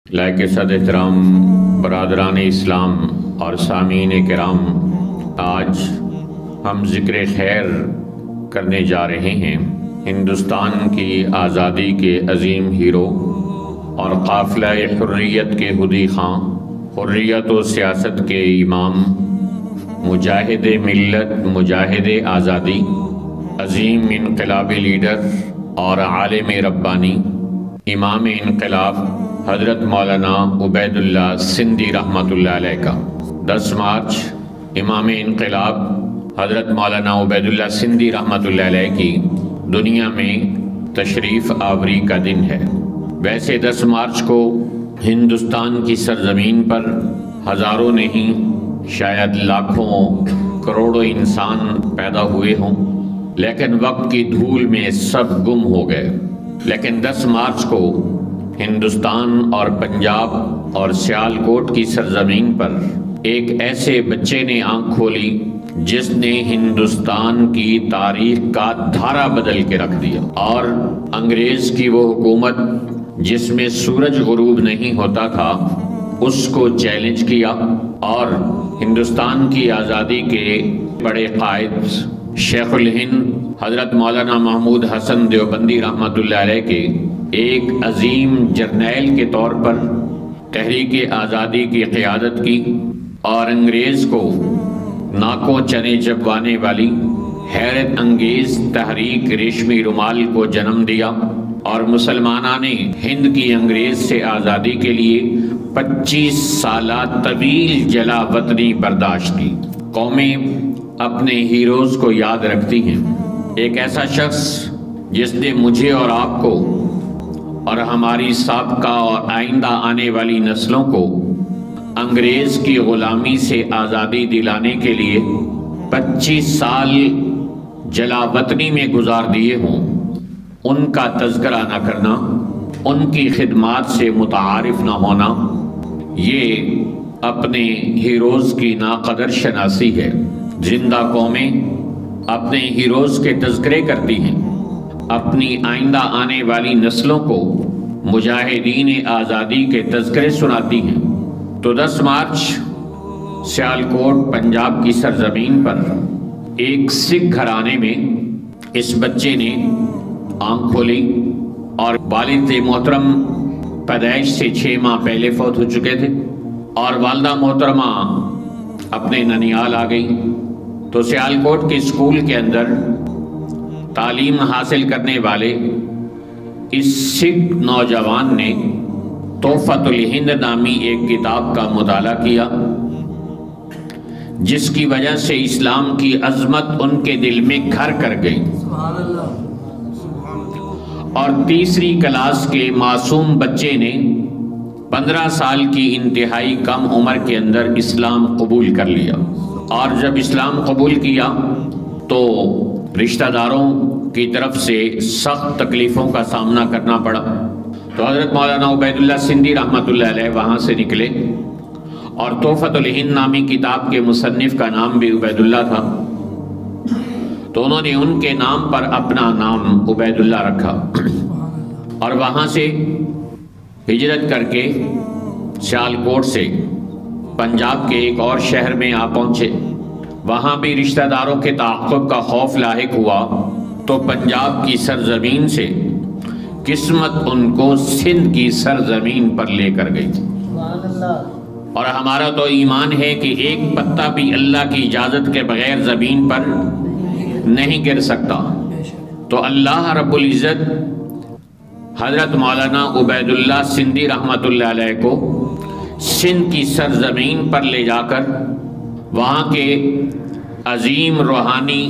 لائق صد احترام برادران اسلام اور سامعین کرام، آج ہم ذکر خیر کرنے جا رہے ہیں ہندوستان کی آزادی کے عظیم ہیرو اور قافلہ حریت کے ہدی خاں، حریت و سیاست کے امام، مجاہد ملت، مجاہد آزادی، عظیم انقلابی لیڈر اور عالم ربانی، امام انقلاب حضرت مولانا عبید اللہ سندھی رحمۃ اللہ علیہ کا 10 مارچ امام انقلاب حضرت مولانا عبید اللہ سندھی رحمۃ اللہ علیہ کی دنیا میں تشریف آوری کا دن ہے۔ ویسے 10 مارچ کو ہندوستان کی سرزمین پر ہزاروں نہیں شاید لاکھوں کروڑوں انسان پیدا ہوئے ہوں، لیکن وقت کی دھول میں سب گم ہو گئے۔ لیکن 10 مارچ کو ہندوستان اور پنجاب اور سیالکوٹ کی سرزمین پر ایک ایسے بچے نے آنکھ کھولی جس نے ہندوستان کی تاریخ کا دھارا بدل کے رکھ دیا، اور انگریز کی وہ حکومت جس میں سورج غروب نہیں ہوتا تھا اس کو چیلنج کیا، اور ہندوستان کی آزادی کے بڑے قائد شیخ الہند حضرت مولانا محمود حسن دیوبندی رحمۃ اللہ علیہ کے ایک عظیم جرنیل کے طور پر تحریک آزادی کی قیادت کی، اور انگریز کو ناکوں چنے چبوانے والی حیرت انگیز تحریک ریشمی رومال کو جنم دیا، اور مسلمانوں نے ہند کی انگریز سے آزادی کے لیے 25 سالہ طویل جلا وطنی برداشت کی۔ قومیں اپنے ہیروز کو یاد رکھتی ہیں۔ ایک ایسا شخص جس نے مجھے اور آپ کو اور ہماری سابقہ اور آئندہ آنے والی نسلوں کو انگریز کی غلامی سے آزادی دلانے کے لیے 25 سال جلا وطنی میں گزار دیے ہوں، ان کا تذکرہ نہ کرنا، ان کی خدمات سے متعارف نہ ہونا، یہ اپنے ہیروز کی ناقدر شناسی ہے۔ زندہ قومیں اپنے ہیروز کے تذکرے کرتی ہیں، اپنی آئندہ آنے والی نسلوں کو مجاہدین آزادی کے تذکرے سناتی ہیں۔ تو 10 مارچ سیالکوٹ پنجاب کی سرزمین پر ایک سکھ گھرانے میں اس بچے نے آنکھ کھولی، اور والد محترم پیدائش سے 6 ماہ پہلے فوت ہو چکے تھے، اور والدہ محترمہ اپنے ننیال آ گئی۔ تو سیالکوٹ کے اسکول کے اندر تعلیم حاصل کرنے والے اس سکھ نوجوان نے تحفۃ الہند نامی ایک کتاب کا مطالعہ کیا، جس کی وجہ سے اسلام کی عظمت ان کے دل میں گھر کر گئی، اور تیسری کلاس کے معصوم بچے نے 15 سال کی انتہائی کم عمر کے اندر اسلام قبول کر لیا، اور جب اسلام قبول کیا تو رشتہ داروں کی طرف سے سخت تکلیفوں کا سامنا کرنا پڑا۔ تو حضرت مولانا عبید اللہ سندھی رحمۃ اللہ علیہ وہاں سے نکلے، اور تحفۃ الہند نامی کتاب کے مصنف کا نام بھی عبید اللہ تھا، تو انہوں نے ان کے نام پر اپنا نام عبید اللہ رکھا، اور وہاں سے ہجرت کر کے سیالکوٹ سے پنجاب کے ایک اور شہر میں آ پہنچے۔ وہاں بھی رشتہ داروں کے تعاقب کا خوف لاحق ہوا، تو پنجاب کی سرزمین سے قسمت ان کو سندھ کی سرزمین پر لے کر گئی۔ اور ہمارا تو ایمان ہے کہ ایک پتا بھی اللہ کی اجازت کے بغیر زمین پر نہیں گر سکتا۔ تو اللہ رب العزت حضرت مولانا عبید اللہ سندھی رحمۃ اللہ علیہ کو سندھ کی سرزمین پر لے جا کر وہاں کے عظیم روحانی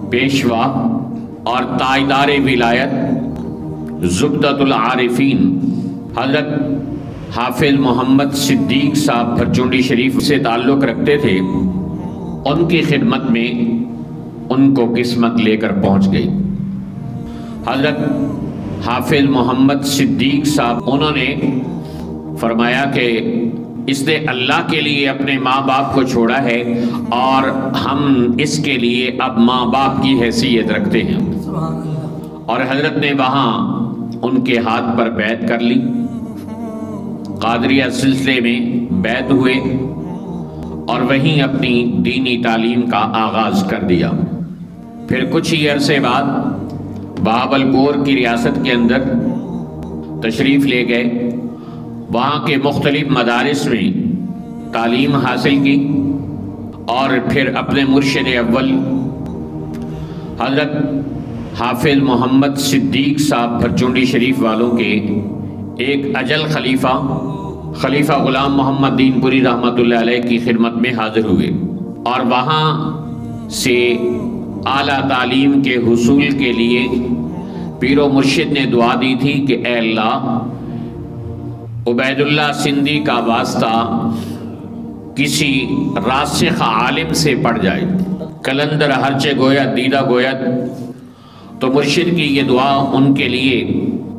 پیشوا اور تاجدار ولایت زبدۃ العارفین حضرت حافظ محمد صدیق صاحب بھرچونڈی شریف سے تعلق رکھتے تھے، ان کی خدمت میں ان کو قسمت لے کر پہنچ گئی۔ حضرت حافظ محمد صدیق صاحب انہوں نے فرمایا کہ اس نے اللہ کے لیے اپنے ماں باپ کو چھوڑا ہے، اور ہم اس کے لیے اب ماں باپ کی حیثیت رکھتے ہیں۔ اور حضرت نے وہاں ان کے ہاتھ پر بیعت کر لی، قادریہ سلسلے میں بیعت ہوئے اور وہیں اپنی دینی تعلیم کا آغاز کر دیا۔ پھر کچھ ہی عرصے بعد بہاولپور کی ریاست کے اندر تشریف لے گئے، وہاں کے مختلف مدارس میں تعلیم حاصل کی اور پھر اپنے مرشد اول حضرت حافظ محمد صدیق صاحب بھرچونڈی شریف والوں کے ایک اجل خلیفہ غلام محمد دین پوری رحمۃ اللہ علیہ کی خدمت میں حاضر ہوئے، اور وہاں سے اعلیٰ تعلیم کے حصول کے لیے پیر و مرشد نے دعا دی تھی کہ اے اللہ، عبید اللہ سندھی کا واسطہ کسی راسخ عالم سے پڑ جائے، کلندر ہرچے گوید دیدہ گوید۔ تو مرشد کی یہ دعا ان کے لیے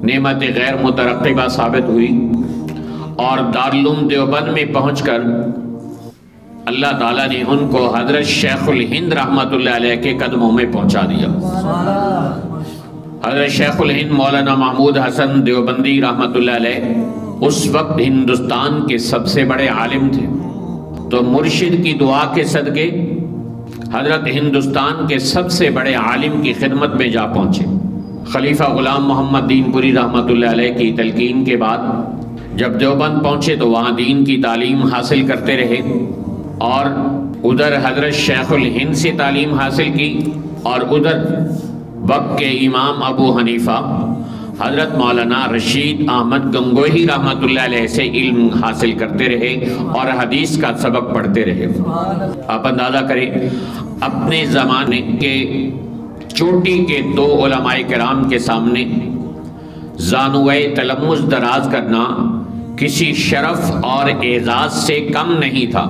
نعمت غیر مترقبہ ثابت ہوئی، اور دارالعلوم دیوبند میں پہنچ کر اللہ تعالیٰ نے ان کو حضرت شیخ الہند رحمۃ اللہ علیہ کے قدموں میں پہنچا دیا۔ حضرت شیخ الہند مولانا محمود حسن دیوبندی رحمۃ اللہ علیہ اس وقت ہندوستان کے سب سے بڑے عالم تھے، تو مرشد کی دعا کے صدقے حضرت ہندوستان کے سب سے بڑے عالم کی خدمت میں جا پہنچے۔ خلیفہ غلام محمد دین پوری رحمۃ اللہ علیہ کی تلقین کے بعد جب دیوبند پہنچے تو وہاں دین کی تعلیم حاصل کرتے رہے، اور ادھر حضرت شیخ الہند سے تعلیم حاصل کی، اور ادھر وقت کے امام ابو حنیفہ حضرت مولانا رشید احمد گنگوہی رحمۃ اللہ علیہ سے علم حاصل کرتے رہے اور حدیث کا سبق پڑھتے رہے۔ آپ اندازہ کریں، اپنے زمانے کے چوٹی کے دو علماء کرام کے سامنے زانوئے تلمذ دراز کرنا کسی شرف اور اعزاز سے کم نہیں تھا۔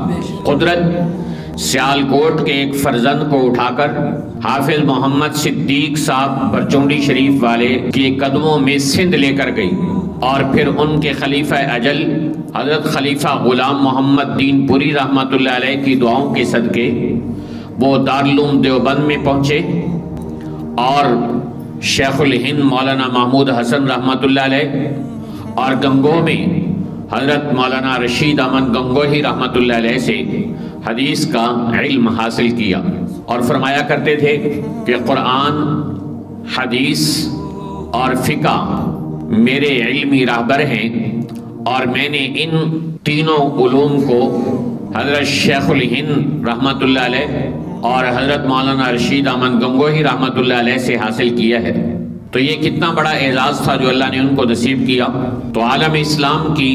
قدرت سیالکوٹ کے ایک فرزند کو اٹھا کر حافظ محمد صدیق صاحب بھرچونڈی شریف والے کے قدموں میں سندھ لے کر گئی، اور پھر ان کے خلیفہ اجل حضرت خلیفہ غلام محمد دین پوری رحمۃ اللہ علیہ کی دعاؤں کے صدقے وہ دارالعلوم دیوبند میں پہنچے، اور شیخ الہند مولانا محمود حسن رحمۃ اللہ علیہ اور گنگو میں حضرت مولانا رشید احمد گنگوہی رحمۃ اللہ علیہ سے حدیث کا علم حاصل کیا، اور فرمایا کرتے تھے کہ قرآن، حدیث اور فقہ میرے علمی راہبر ہیں، اور میں نے ان تینوں علوم کو حضرت شیخ الہند رحمۃ اللہ علیہ اور حضرت مولانا رشید احمد گنگوہی رحمۃ اللہ علیہ سے حاصل کیا ہے۔ تو یہ کتنا بڑا اعزاز تھا جو اللہ نے ان کو نصیب کیا۔ تو عالم اسلام کی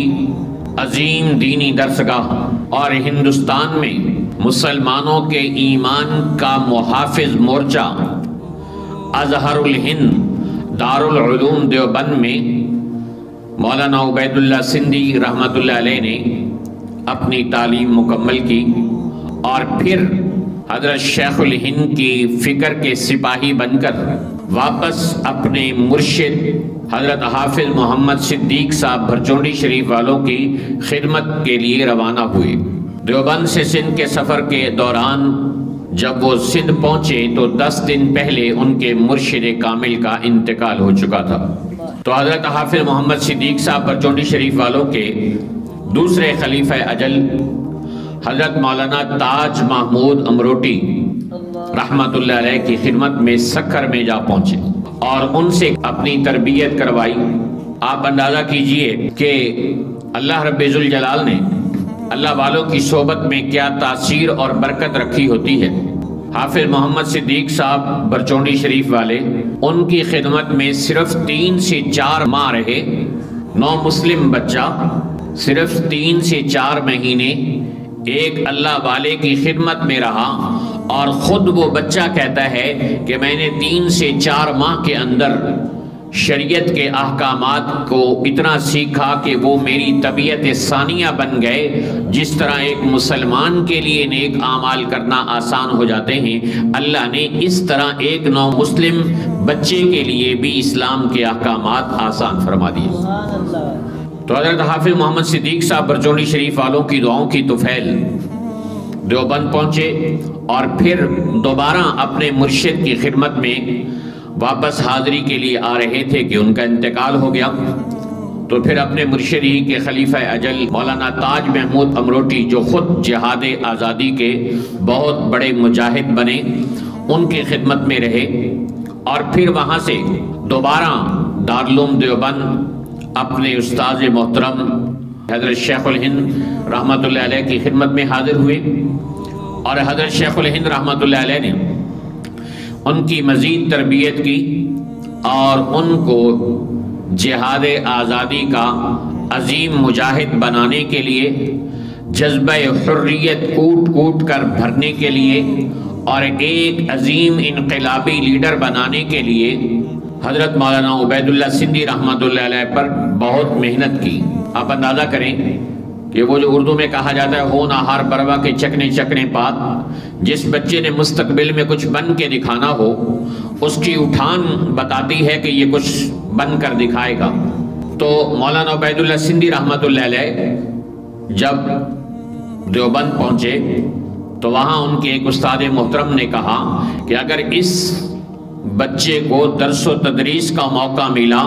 عظیم دینی درسگاہ اور ہندوستان میں مسلمانوں کے ایمان کا محافظ مورچہ ازہر الہند دارالعلوم دیوبند میں مولانا عبید اللہ سندھی رحمۃ اللہ علیہ نے اپنی تعلیم مکمل کی، اور پھر حضرت شیخ الہند کی فکر کے سپاہی بن کر واپس اپنے مرشد حضرت حافظ محمد صدیق صاحب بھرچونڈی شریف والوں کی خدمت کے لیے روانہ ہوئے۔ دیوبند سے سندھ کے سفر کے دوران جب وہ سندھ پہنچے تو 10 دن پہلے ان کے مرشد کامل کا انتقال ہو چکا تھا۔ تو حضرت حافظ محمد صدیق صاحب بھرچونڈی شریف والوں کے دوسرے خلیفہ اجل حضرت مولانا تاج محمود امروٹی رحمت اللہ علیہ کی خدمت میں سکھر میں جا پہنچے اور ان سے اپنی تربیت کروائی۔ آپ اندازہ کیجئے کہ اللہ رب ذوالجلال نے اللہ والوں کی صحبت میں کیا تاثیر اور برکت رکھی ہوتی ہے۔ حافظ محمد صدیق صاحب بھرچونڈی شریف والے ان کی خدمت میں صرف 3 سے 4 ماہ رہے۔ نو مسلم بچہ صرف 3 سے 4 مہینے ایک اللہ والے کی خدمت میں رہا، اور خود وہ بچہ کہتا ہے کہ میں نے 3 سے 4 ماہ کے اندر شریعت کے احکامات کو اتنا سیکھا کہ وہ میری طبیعت ثانیہ بن گئے۔ جس طرح ایک مسلمان کے لیے نیک اعمال کرنا آسان ہو جاتے ہیں، اللہ نے اس طرح ایک نو مسلم بچے کے لیے بھی اسلام کے احکامات آسان فرما دیے۔ تو حضرت حافظ محمد صدیق صاحب بھرچونڈی شریف والوں کی دعاؤں کی طفیل دیوبند پہنچے، اور پھر دوبارہ اپنے مرشد کی خدمت میں واپس حاضری کے لیے آ رہے تھے کہ ان کا انتقال ہو گیا۔ تو پھر اپنے مرشد ہی کے خلیفہ اجل مولانا تاج محمود امروٹی، جو خود جہاد آزادی کے بہت بڑے مجاہد بنے، ان کی خدمت میں رہے، اور پھر وہاں سے دوبارہ دارالعلوم دیوبند اپنے استاذ محترم حضرت شیخ الہند رحمۃ اللہ علیہ کی خدمت میں حاضر ہوئے، اور حضرت شیخ الہند رحمۃ اللہ علیہ نے ان کی مزید تربیت کی اور ان کو جہاد آزادی کا عظیم مجاہد بنانے کے لیے، جذبہ حریت کوٹ کوٹ کر بھرنے کے لیے، اور ایک عظیم انقلابی لیڈر بنانے کے لیے حضرت مولانا عبید اللہ سندھی رحمۃ اللہ علیہ پر بہت محنت کی۔ آپ اندازہ کریں کہ وہ جو اردو میں کہا جاتا ہے ہونہار بروا کے چکنے چکنے پات، جس بچے نے مستقبل میں کچھ بن کے دکھانا ہو، اس کی اٹھان بتاتی ہے کہ یہ کچھ بن کر دکھائے گا۔ تو مولانا عبید اللہ سندھی رحمۃ اللہ علیہ جب دیوبند پہنچے تو وہاں ان کے ایک استاد محترم نے کہا کہ اگر اس بچے کو درس و تدریس کا موقع ملا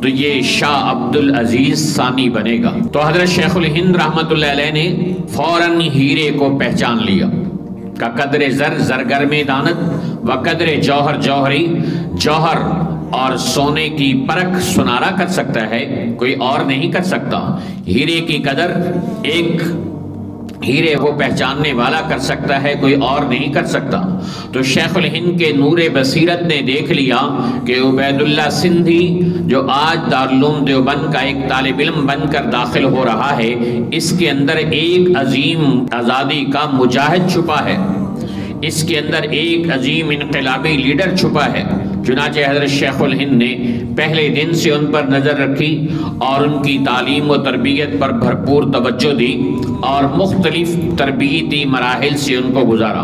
تو یہ شاہ عبدالعزیز ثانی بنے گا۔ تو حضرت شیخ الہند رحمۃ اللہ علیہ نے فوراً ہیرے کو پہچان لیا کہ قدر زر زرگر میں دانت و قدر جوہر جوہری، جوہر اور سونے کی پرکھ سنارا کر سکتا ہے، کوئی اور نہیں کر سکتا۔ ہیرے کی قدر ایک ہیرے کو پہچاننے والا کر سکتا ہے، کوئی اور نہیں کر سکتا۔ تو شیخ الہند کے نور بصیرت نے دیکھ لیا کہ عبید اللہ سندھی جو آج دارالعلوم دیوبند کا ایک طالب علم بن کر داخل ہو رہا ہے، اس کے اندر ایک عظیم آزادی کا مجاہد چھپا ہے، اس کے اندر ایک عظیم انقلابی لیڈر چھپا ہے۔ چنانچہ حضرت شیخ الہند نے پہلے دن سے ان پر نظر رکھی اور ان کی تعلیم و تربیت پر بھرپور توجہ دی اور مختلف تربیتی مراحل سے ان کو گزارا۔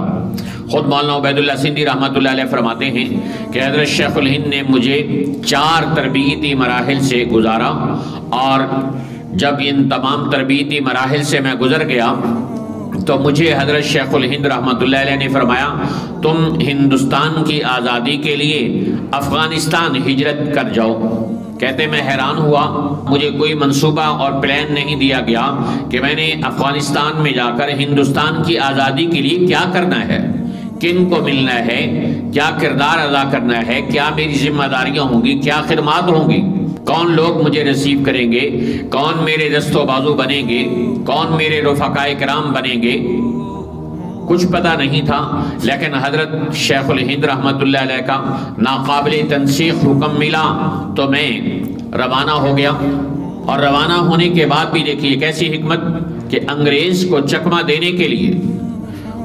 خود مولانا عبید اللہ سندھی رحمۃ اللہ علیہ فرماتے ہیں کہ حضرت شیخ الہند نے مجھے 4 تربیتی مراحل سے گزارا، اور جب ان تمام تربیتی مراحل سے میں گزر گیا تو مجھے حضرت شیخ الہند رحمۃ اللہ علیہ نے فرمایا تم ہندوستان کی آزادی کے لیے افغانستان ہجرت کر جاؤ۔ کہتے میں حیران ہوا، مجھے کوئی منصوبہ اور پلان نہیں دیا گیا کہ میں نے افغانستان میں جا کر ہندوستان کی آزادی کے لیے کیا کرنا ہے، کن کو ملنا ہے، کیا کردار ادا کرنا ہے، کیا میری ذمہ داریاں ہوں گی، کیا خدمات ہوں گی، کون لوگ مجھے ریسیو کریں گے، کون میرے دست و بازو بنیں گے، کون میرے رفقائے کرام بنیں گے، کچھ پتہ نہیں تھا۔ لیکن حضرت شیخ الہند رحمۃ اللہ علیہ کا ناقابل تنسیخ حکم ملا تو میں روانہ ہو گیا، اور روانہ ہونے کے بعد بھی دیکھیے کیسی حکمت کہ انگریز کو چکمہ دینے کے لیے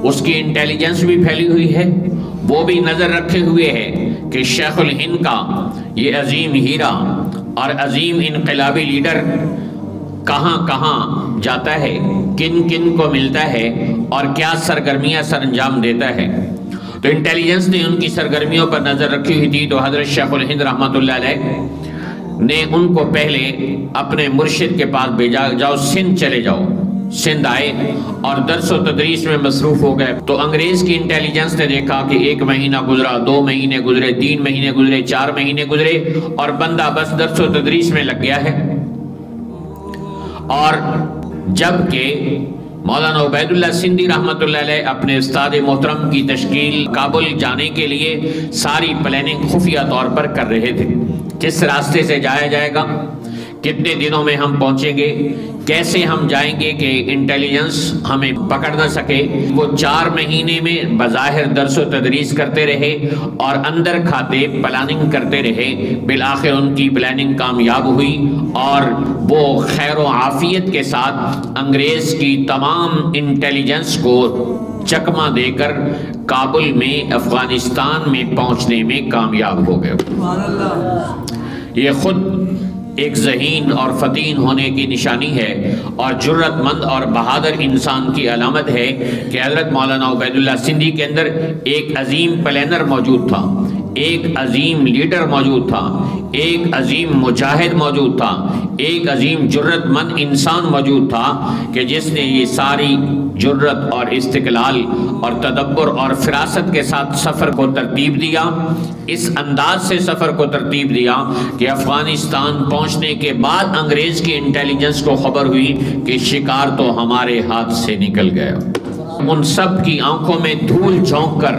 اس کی انٹیلیجنس بھی پھیلی ہوئی ہے، وہ بھی نظر رکھے ہوئے ہے کہ شیخ الہند کا یہ عظیم ہیرا اور عظیم انقلابی لیڈر کہاں کہاں جاتا ہے، کن کن کو ملتا ہے اور کیا سرگرمیاں سر انجام دیتا ہے۔ تو انٹیلیجنس نے ان کی سرگرمیوں پر نظر رکھی ہوئی تھی، تو حضرت شیخ الہند رحمۃ اللہ علیہ نے ان کو پہلے اپنے مرشد کے پاس بھیجا، جاؤ سندھ چلے جاؤ۔ سندھ آئے اور درس و تدریس میں مصروف ہو گئے۔ تو انگریز کی انٹیلیجنس نے دیکھا کہ 1 مہینہ گزرا، 2 مہینے گزرے، 3 مہینے گزرے، 4 مہینے گزرے، اور بندہ بس درس و تدریس میں لگ گیا ہے۔ اور جبکہ مولانا عبید اللہ سندھی رحمۃ اللہ علیہ اپنے استاد محترم کی تشکیل کابل جانے کے لیے ساری پلاننگ خفیہ طور پر کر رہے تھے، کس راستے سے جایا جائے گا، کتنے دنوں میں ہم پہنچیں گے، کیسے ہم جائیں گے کہ انٹیلیجنس ہمیں پکڑ نہ سکے۔ وہ 4 مہینے میں بظاہر درس و تدریس کرتے رہے اور اندر کھاتے پلاننگ کرتے رہے۔ بالآخر ان کی پلاننگ کامیاب ہوئی اور وہ خیر و عافیت کے ساتھ انگریز کی تمام انٹیلیجنس کو چکمہ دے کر کابل میں افغانستان میں پہنچنے میں کامیاب ہو گئے۔ یہ خود ایک ذہین اور فتین ہونے کی نشانی ہے اور جرت مند اور بہادر انسان کی علامت ہے کہ حضرت مولانا عبید اللہ سندھی کے اندر ایک عظیم پلانر موجود تھا، ایک عظیم لیڈر موجود تھا، ایک عظیم مجاہد موجود تھا، ایک عظیم جرت مند انسان موجود تھا کہ جس نے یہ ساری جرت اور استقلال اور تدبر اور فراست کے ساتھ سفر کو ترتیب دیا، اس انداز سے سفر کو ترتیب دیا کہ افغانستان پہنچنے کے بعد انگریز کی انٹیلیجنس کو خبر ہوئی کہ شکار تو ہمارے ہاتھ سے نکل گیا۔ ان سب کی آنکھوں میں دھول جھونک کر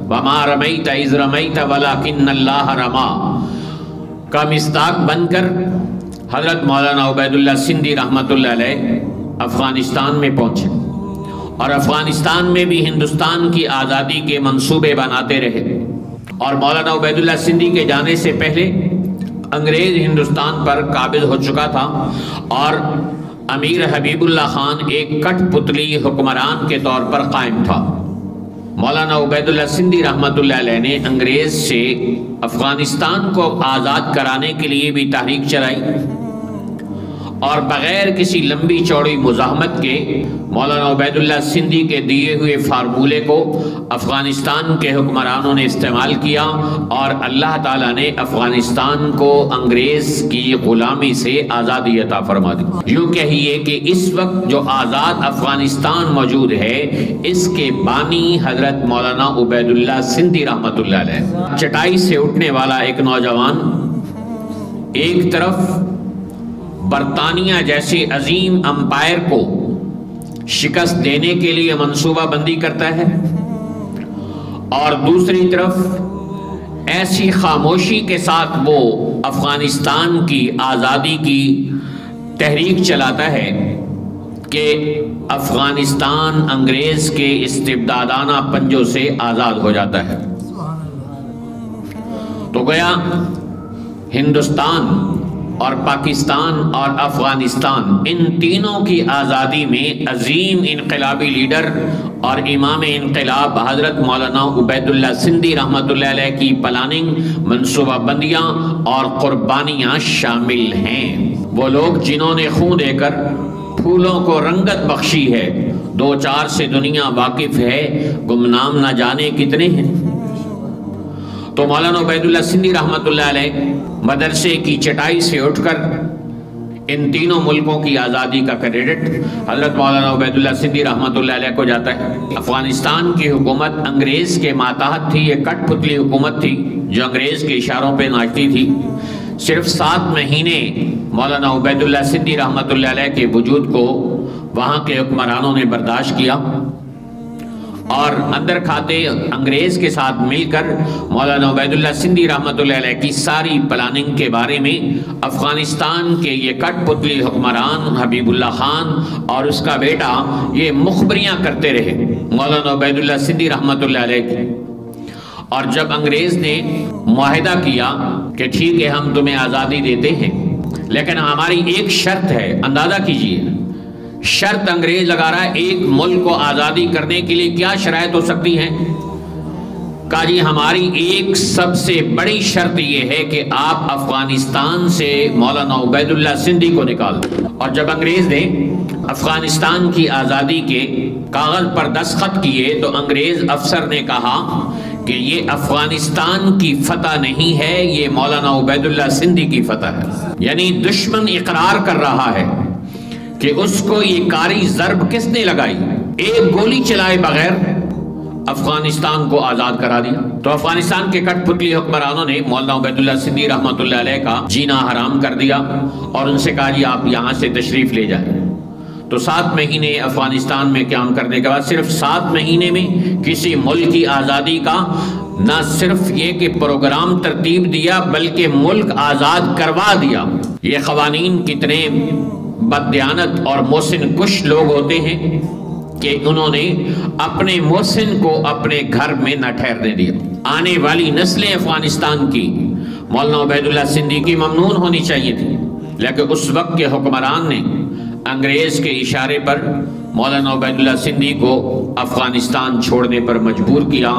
وَمَا رَمَيْتَ إِذْ رَمَيْتَ وَلَكِنَّ اللَّهَ رَمَا کا مصداق بن کر حضرت مولانا عبید اللہ سندھی رحمۃ اللہ علیہ افغانستان میں پہنچے، اور افغانستان میں بھی ہندوستان کی آزادی کے منصوبے بناتے رہے۔ اور مولانا عبید اللہ سندھی کے جانے سے پہلے انگریز ہندوستان پر قابض ہو چکا تھا، اور امیر حبیب اللہ خان ایک کٹ پتلی حکمران کے طور پر قائم تھا۔ مولانا عبید اللہ سندھی رحمۃ اللہ علیہ نے انگریز سے افغانستان کو آزاد کرانے کے لیے بھی تحریک چلائی، اور بغیر کسی لمبی چوڑی مزاحمت کے مولانا عبید اللہ سندھی کے دیے ہوئے فارمولے کو افغانستان کے حکمرانوں نے استعمال کیا، اور اللہ تعالیٰ نے افغانستان کو انگریز کی غلامی سے آزادی عطا فرما دی۔ یوں کہیے کہ اس وقت جو آزاد افغانستان موجود ہے، اس کے بانی حضرت مولانا عبید اللہ سندھی رحمۃ اللہ علیہ۔ چٹائی سے اٹھنے والا ایک نوجوان ایک طرف برطانیہ جیسے عظیم امپائر کو شکست دینے کے لیے منصوبہ بندی کرتا ہے، اور دوسری طرف ایسی خاموشی کے ساتھ وہ افغانستان کی آزادی کی تحریک چلاتا ہے کہ افغانستان انگریز کے استبدادانہ پنجوں سے آزاد ہو جاتا ہے۔ تو گویا ہندوستان اور پاکستان اور افغانستان ان تینوں کی آزادی میں عظیم انقلابی لیڈر اور امام انقلاب حضرت مولانا عبید اللہ سندھی رحمۃ اللہ علیہ کی پلاننگ، منصوبہ بندیاں اور قربانیاں شامل ہیں۔ وہ لوگ جنہوں نے خون دے کر پھولوں کو رنگت بخشی ہے، دو چار سے دنیا واقف ہے، گمنام نہ جانے کتنے ہیں۔ تو مولانا عبید اللہ سندھی رحمۃ اللہ علیہ مدرسے کی چٹائی سے اٹھ کر ان تینوں ملکوں کی آزادی کا کریڈٹ حضرت مولانا عبید اللہ سندھی رحمۃ اللہ علیہ کو جاتا ہے۔ افغانستان کی حکومت انگریز کے ماتحت تھی، یہ کٹ پتلی حکومت تھی جو انگریز کے اشاروں پہ ناچتی تھی۔ صرف 7 مہینے مولانا عبید اللہ سندھی رحمۃ اللہ علیہ کے وجود کو وہاں کے حکمرانوں نے برداشت کیا، اور اندر کھاتے انگریز کے ساتھ مل کر مولانا عبید اللہ سندھی رحمۃ اللہ علیہ کی ساری پلاننگ کے بارے میں افغانستان کے یہ کٹ پتلی حکمران حبیب اللہ خان اور اس کا بیٹا یہ مخبریاں کرتے رہے مولانا عبید اللہ سندھی رحمۃ اللہ علیہ کی۔ اور جب انگریز نے معاہدہ کیا کہ ٹھیک ہے ہم تمہیں آزادی دیتے ہیں، لیکن ہماری ایک شرط ہے، اندازہ کیجئے شرط انگریز لگا رہا ہے، ایک ملک کو آزادی کرنے کے لیے کیا شرائط ہو سکتی ہیں؟ کہا جی ہماری ایک سب سے بڑی شرط یہ ہے کہ آپ افغانستان سے مولانا عبید اللہ سندھی کو نکال دیں۔ اور جب انگریز نے افغانستان کی آزادی کے کاغذ پر دستخط کیے تو انگریز افسر نے کہا کہ یہ افغانستان کی فتح نہیں ہے، یہ مولانا عبید اللہ سندھی کی فتح ہے۔ یعنی دشمن اقرار کر رہا ہے کہ اس کو یہ کاری ضرب کس نے لگائی، ایک گولی چلائے بغیر افغانستان کو آزاد کرا دیا۔ تو افغانستان کے کٹ پتلی حکمرانوں نے مولانا عبید اللہ سندھی رحمۃ اللہ علیہ کا جینا حرام کر دیا اور ان سے کہا جی آپ یہاں سے تشریف لے جائیں۔ تو 7 مہینے افغانستان میں قیام کرنے کے بعد صرف 7 مہینے میں کسی ملک کی آزادی کا نہ صرف یہ کہ پروگرام ترتیب دیا بلکہ ملک آزاد کروا دیا۔ یہ قوانین کتنے بددیانت اور محسن کش لوگ ہوتے ہیں کہ انہوں نے اپنے محسن کو اپنے گھر میں نہ ٹھہرنے دیا۔ آنے والی نسلیں افغانستان کی مولانا عبید اللہ سندھی کی ممنون ہونی چاہیے تھی، لیکن اس وقت کے حکمران نے انگریز کے اشارے پر مولانا عبید اللہ سندھی کو افغانستان چھوڑنے پر مجبور کیا۔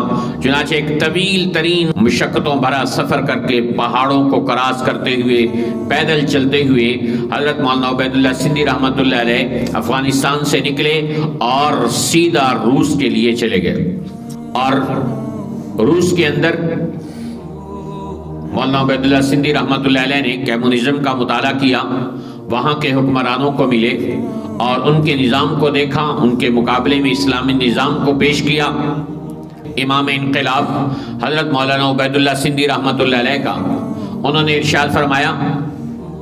چنانچہ ایک طویل ترین مشقتوں بھرا سفر کر کے پہاڑوں کو کراس کرتے ہوئے پیدل چلتے ہوئے حضرت مولانا عبید اللہ سندھی رحمۃ اللہ علیہ افغانستان سے نکلے اور سیدھا روس کے لیے چلے گئے۔ اور روس کے اندر مولانا عبیداللہ سندھی رحمۃ اللہ علیہ نے کمیونزم کا مطالعہ کیا، وہاں کے حکمرانوں کو ملے اور ان کے نظام کو دیکھا، ان کے مقابلے میں اسلامی نظام کو پیش کیا۔ امام انقلاب حضرت مولانا عبیداللہ سندھی رحمۃ اللہ علیہ کا انہوں نے ارشاد فرمایا،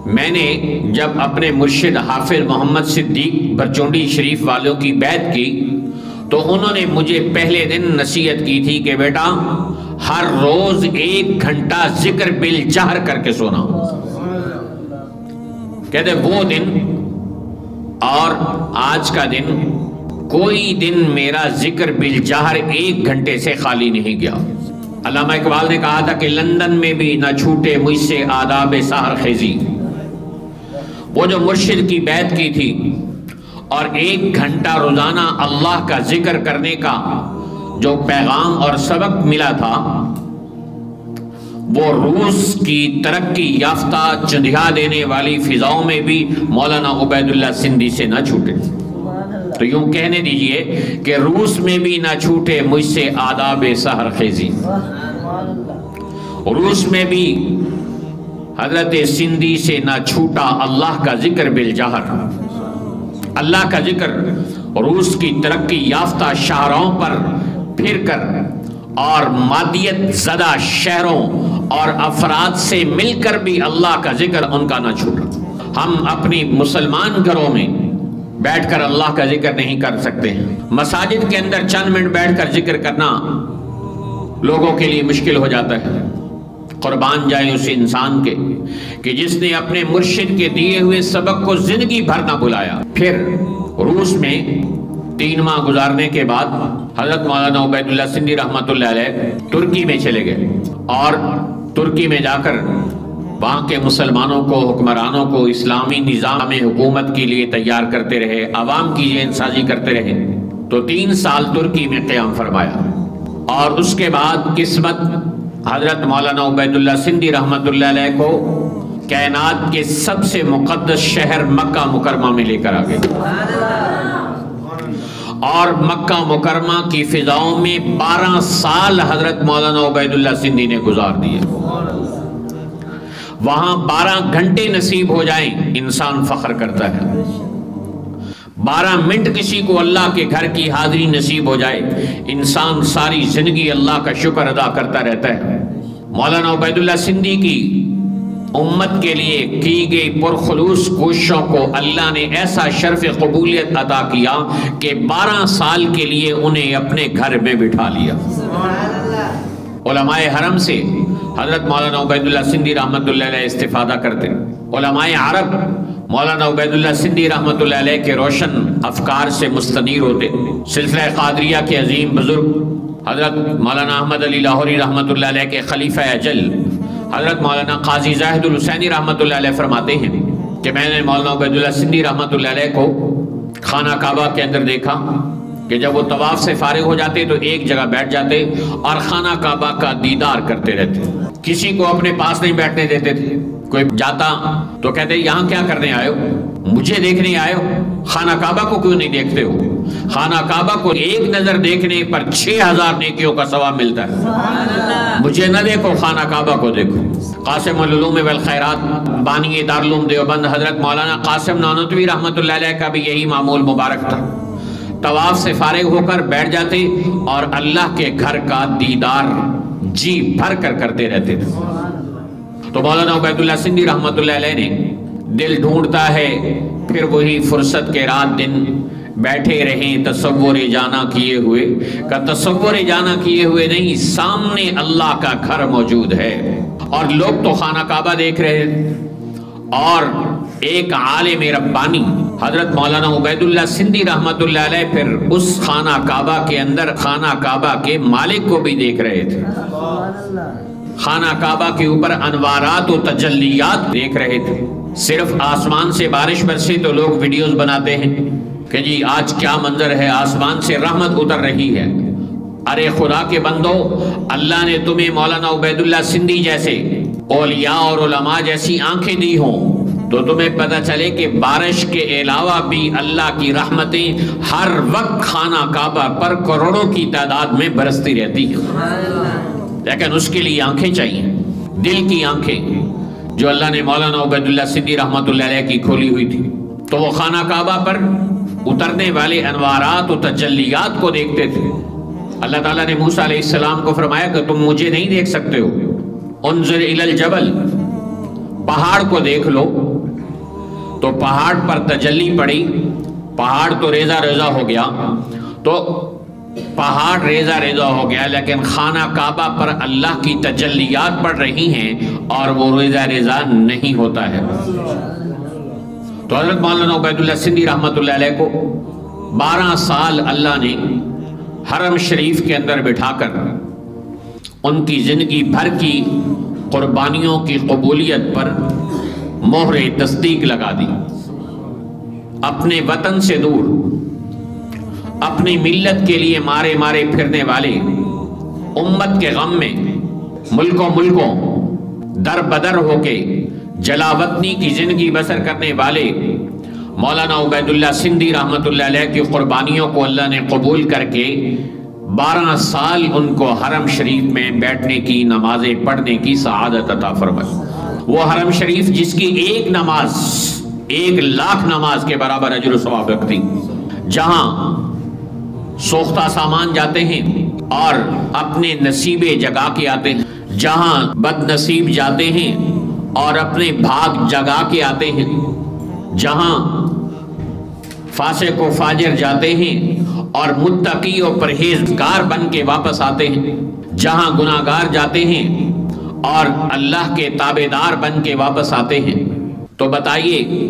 میں نے جب اپنے مرشد حافظ محمد صدیق برچونڈی شریف والوں کی بیعت کی تو انہوں نے مجھے پہلے دن نصیحت کی تھی کہ بیٹا ہر روز 1 گھنٹہ ذکر بالجہر کر کے سونا۔ کہتے وہ دن اور آج کا دن، کوئی دن میرا ذکر بالجہر 1 گھنٹے سے خالی نہیں گیا۔ علامہ اقبال نے کہا تھا کہ لندن میں بھی نہ چھوٹے مجھ سے آداب سحر خیزی۔ وہ جو مرشد کی بیعت کی تھی اور 1 گھنٹہ روزانہ اللہ کا ذکر کرنے کا جو پیغام اور سبق ملا تھا، وہ روس کی ترقی یافتہ چندھیا دینے والی فضاؤں میں بھی مولانا عبیداللہ سندھی سے نہ چھوٹے۔ تو یوں کہنے دیجئے کہ روس میں بھی نہ چھوٹے مجھ سے آداب سحر خیزی، روس میں بھی حضرت سندھی سے نہ چھوٹا اللہ کا ذکر بالجہر۔ اللہ کا ذکر روس کی ترقی یافتہ شہروں پر پھر کر اور مادیت زدہ شہروں اور افراد سے مل کر بھی اللہ کا ذکر ان کا نہ چھوٹا۔ ہم اپنی مسلمان گھروں میں بیٹھ کر اللہ کا ذکر نہیں کر سکتے ہیں، مساجد کے اندر چند منٹ بیٹھ کر ذکر کرنا لوگوں کے لیے مشکل ہو جاتا ہے۔ قربان جائے اس انسان کے کہ جس نے اپنے مرشد کے دیے ہوئے سبق کو زندگی بھر نہ بھلایا۔ پھر روس میں 3 ماہ گزارنے کے بعد حضرت مولانا عبیداللہ سندھی رحمۃ اللہ علیہ ترکی میں چلے گئے اور ترکی میں جا کر وہاں کے مسلمانوں کو، حکمرانوں کو اسلامی نظام حکومت کے لیے تیار کرتے رہے، عوام کی ذہن سازی کرتے رہے۔ تو 3 سال ترکی میں قیام فرمایا اور اس کے بعد قسمت حضرت مولانا عبیداللہ سندھی رحمۃ اللہ علیہ کو کائنات کے سب سے مقدس شہر مکہ مکرمہ میں لے کر آ گئے اور مکہ مکرمہ کی فضاؤں میں 12 سال حضرت مولانا عبیداللہ سندھی نے گزار دیے۔ وہاں 12 گھنٹے نصیب ہو جائیں انسان فخر کرتا ہے، 12 منٹ کسی کو اللہ کے گھر کی حاضری نصیب ہو جائے انسان ساری زندگی اللہ کا شکر ادا کرتا رہتا ہے۔ مولانا عبیداللہ سندھی کی امت کے لیے کی گئی پرخلوص کوششوں کو اللہ نے ایسا شرف قبولیت عطا کیا کہ 12 سال کے لیے انہیں اپنے گھر میں بٹھا لیا۔ علماء حرم سے حضرت مولانا عبیداللہ سندھی رحمۃ اللہ علیہ استفادہ کرتے، علماء عرب مولانا عبیداللہ سندھی رحمۃ اللہ علیہ کے روشن افکار سے مستنیر ہوتے۔ سلسلہ قادریہ کے عظیم بزرگ حضرت مولانا احمد علی لاہوری رحمۃ اللہ علیہ کے خلیفہ اجل حضرت مولانا قاضی زاہد الحسینی رحمۃ اللہ علیہ فرماتے ہیں کہ میں نے مولانا عبیداللہ سندھی رحمۃ اللہ علیہ کو خانہ کعبہ کے اندر دیکھا کہ جب وہ طواف سے فارغ ہو جاتے تو ایک جگہ بیٹھ جاتے اور خانہ کعبہ کا دیدار کرتے رہتے، کسی کو اپنے پاس نہیں بیٹھنے دیتے تھے۔ کوئی جاتا تو کہتے یہاں کیا کرنے آئے ہو؟ مجھے دیکھنے آئے ہو؟ خانہ کعبہ کو کیوں نہیں دیکھتے ہو؟ خانہ کعبہ کو ایک نظر دیکھنے پر 6000 نیکیوں کا ثواب ملتا ہے۔ مجھے نہ دیکھو، خانہ کعبہ کو دیکھو۔ قاسم العلوم والخیرات بانی دارالعلوم دیوبند حضرت مولانا قاسم نانوتوی رحمۃ اللہ علیہ کا بھی یہی معمول مبارک تھا، طواف سے فارغ ہو کر بیٹھ جاتے اور اللہ کے گھر کا دیدار جی بھر کر کرتے رہتے تھے۔ تو مولانا عبیداللہ سندھی رحمۃ اللہ علیہ نے دل ڈھونڈتا ہے پھر وہی فرصت کے رات دن بیٹھے رہیں تصور جانا کیے ہوئے، کا تصور جانا کیے ہوئے نہیں، سامنے اللہ کا گھر موجود ہے اور لوگ تو خانہ کعبہ دیکھ رہے اور ایک عالم ربانی حضرت مولانا عبیداللہ سندھی رحمۃ اللہ علیہ پھر اس خانہ کعبہ کے اندر خانہ کعبہ کے مالک کو بھی دیکھ رہے تھے، خانہ کعبہ کے اوپر انوارات و تجلیات دیکھ رہے تھے۔ صرف آسمان سے بارش برسی تو لوگ ویڈیوز بناتے ہیں کہ جی آج کیا منظر ہے، آسمان سے رحمت اتر رہی ہے۔ ارے خدا کے بندو، اللہ نے تمہیں مولانا عبیداللہ سندھی جیسے اولیاء اور علماء جیسی آنکھیں دی ہوں تو تمہیں پتہ چلے کہ بارش کے علاوہ بھی اللہ کی رحمتیں ہر وقت خانہ کعبہ پر کروڑوں کی تعداد میں برستی رہتی ہیں، لیکن اس کے لیے آنکھیں چاہیے۔ دل کی آنکھیں جو اللہ نے مولانا عبید اللہ سندھی رحمۃ اللہ علیہ کی کھولی ہوئی تھی، تو وہ خانہ کعبہ پر اترنے والے انوارات و تجلیات کو دیکھتے تھے۔ اللہ تعالیٰ نے موسیٰ علیہ السلام کو فرمایا کہ تم مجھے نہیں دیکھ سکتے ہو، انظر الی الجبل، پہاڑ کو دیکھ لو۔ تو پہاڑ پر تجلی پڑی، پہاڑ تو ریزہ ریزہ ہو گیا، تو پہاڑ ریزہ ریزہ ہو گیا، لیکن خانہ کعبہ پر اللہ کی تجلیات پڑ رہی ہیں اور وہ ریزہ ریزہ نہیں ہوتا ہے۔ تو حضرت مولانا عبید اللہ سندھی رحمۃ اللہ علیہ کو 12 سال اللہ نے حرم شریف کے اندر بٹھا کر ان کی زندگی بھر کی قربانیوں کی قبولیت پر مہر تصدیق لگا دی۔ اپنے وطن سے دور، اپنی ملت کے لیے مارے مارے پھرنے والے، امت کے غم میں ملکوں در بدر ہو کے جلا وطنی کی زندگی بسر کرنے والے مولانا عبید اللہ سندھی رحمۃ اللہ علیہ کی قربانیوں کو اللہ نے قبول کر کے 12 سال ان کو حرم شریف میں بیٹھنے کی، نمازیں پڑھنے کی سعادت عطا فرمائی۔ وہ حرم شریف جس کی ایک نماز 1,00,000 نماز کے برابر اجر و ثواب رکھتی، جہاں سوختہ سامان جاتے ہیں اور اپنے نصیبے جگا کے آتے ہیں، جہاں بد نصیب جاتے ہیں اور اپنے بھاگ جگا کے آتے ہیں، جہاں فاسق و فاجر جاتے ہیں اور متقی و پرہیزگار بن کے واپس آتے ہیں، جہاں گناہگار جاتے ہیں اور اللہ کے تابعدار بن کے واپس آتے ہیں۔ تو بتائیے،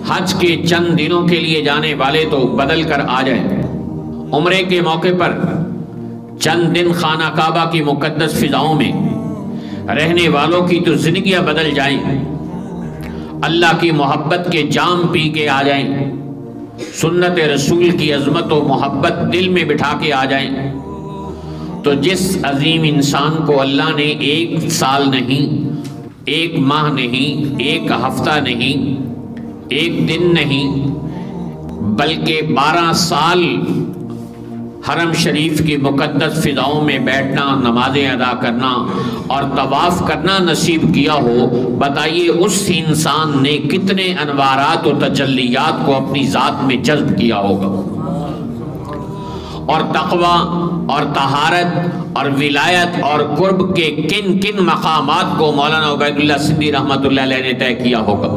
حج کے چند دنوں کے لیے جانے والے تو بدل کر آ جائیں، عمرے کے موقع پر چند دن خانہ کعبہ کی مقدس فضاؤں میں رہنے والوں کی تو زندگیاں بدل جائیں، اللہ کی محبت کے جام پی کے آ جائیں، سنت رسول کی عظمت و محبت دل میں بٹھا کے آ جائیں۔ تو جس عظیم انسان کو اللہ نے 1 سال نہیں، 1 ماہ نہیں، 1 ہفتہ نہیں، 1 دن نہیں، بلکہ 12 سال حرم شریف کی مقدس فضاؤں میں بیٹھنا، نمازیں ادا کرنا اور طواف کرنا نصیب کیا ہو، بتائیے اس انسان نے کتنے انوارات و تجلیات کو اپنی ذات میں جذب کیا ہوگا، اور تقوی اور طہارت اور ولایت اور قرب کے کن کن مقامات کو مولانا عبید اللہ سندھی رحمۃ اللہ علیہ نے طے کیا ہوگا۔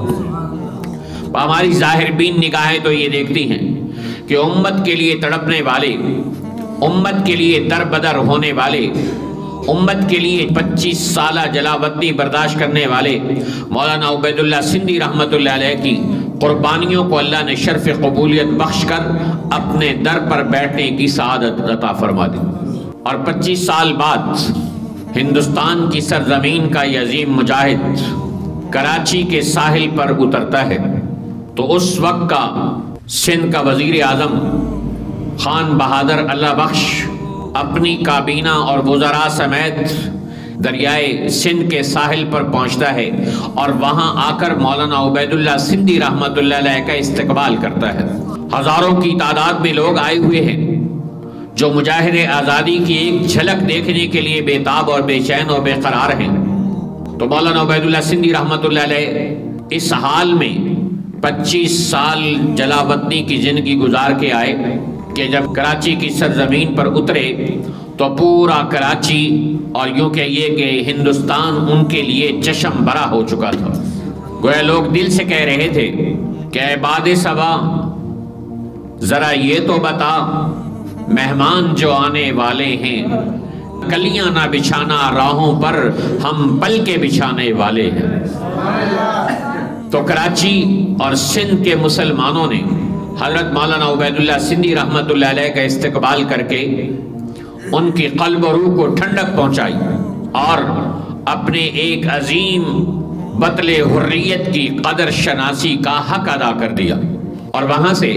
ہماری ظاہر بین نگاہیں تو یہ دیکھتی ہیں کہ امت کے لیے تڑپنے والے، امت کے لیے در بدر ہونے والے، امت کے لیے 25 سالہ جلاوطنی برداشت کرنے والے مولانا عبید اللہ سندھی رحمۃ اللہ علیہ کی قربانیوں کو اللہ نے شرف قبولیت بخش کر اپنے در پر بیٹھنے کی سعادت عطا فرما دی۔ اور 25 سال بعد ہندوستان کی سرزمین کا یہ عظیم مجاہد کراچی کے ساحل پر اترتا ہے، تو اس وقت کا سندھ کا وزیر اعظم خان بہادر اللہ بخش اپنی کابینہ اور وزراء سمیت دریائے سندھ کے ساحل پر پہنچتا ہے اور وہاں آ کر مولانا عبید اللہ سندھی رحمۃ اللہ علیہ کا استقبال کرتا ہے۔ ہزاروں کی تعداد میں لوگ آئے ہوئے ہیں جو مجاہد آزادی کی ایک جھلک دیکھنے کے لیے بے تاب اور بے چین اور بے قرار ہیں۔ تو مولانا عبید اللہ سندھی رحمۃ اللہ علیہ اس حال میں 25 سال جلاوطنی کی زندگی گزار کے آئے کہ جب کراچی کی سرزمین پر اترے تو پورا کراچی اور یوں کہیے کہ ہندوستان ان کے لیے چشم برا ہو چکا تھا۔ گویا لوگ دل سے کہہ رہے تھے کہ اے باد صبا ذرا یہ تو بتا، مہمان جو آنے والے ہیں کلیاں نہ بچھانا راہوں پر، ہم پل کے بچھانے والے ہیں۔ تو کراچی اور سندھ کے مسلمانوں نے حضرت مولانا عبید اللہ سندھی رحمۃ اللہ علیہ کا استقبال کر کے ان کی قلب و روح کو ٹھنڈک پہنچائی اور اپنے ایک عظیم بطل حریت کی قدر شناسی کا حق ادا کر دیا۔ اور وہاں سے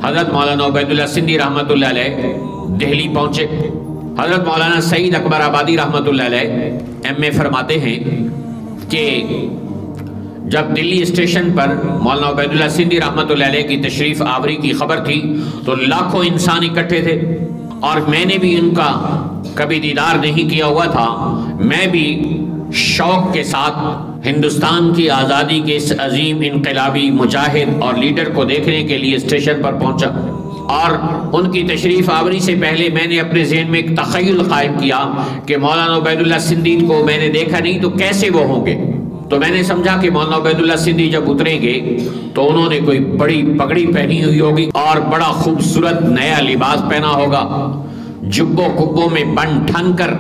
حضرت مولانا عبید اللہ سندھی رحمۃ اللہ علیہ دہلی پہنچے۔ حضرت مولانا سعید اکبر آبادی رحمۃ اللہ علیہ ایم.اے فرماتے ہیں کہ جب دلی اسٹیشن پر مولانا عبید اللہ سندھی رحمۃ اللہ علیہ کی تشریف آوری کی خبر تھی تو لاکھوں انسان اکٹھے تھے، اور میں نے بھی ان کا کبھی دیدار نہیں کیا ہوا تھا، میں بھی شوق کے ساتھ ہندوستان کی آزادی کے اس عظیم انقلابی مجاہد اور لیڈر کو دیکھنے کے لیے اسٹیشن پر پہنچا، اور ان کی تشریف آوری سے پہلے میں نے اپنے ذہن میں ایک تخیل قائم کیا کہ مولانا عبید اللہ سندھی کو میں نے دیکھا نہیں تو کیسے وہ ہوں گے۔ تو میں نے سمجھا کہ مولانا عبید اللہ سندھی جب اتریں گے تو انہوں نے کوئی بڑی پگڑی پہنی ہوئی ہوگی اور بڑا خوبصورت نیا لباس پہنا ہوگا، جبوں کبوں میں بن ٹھن کر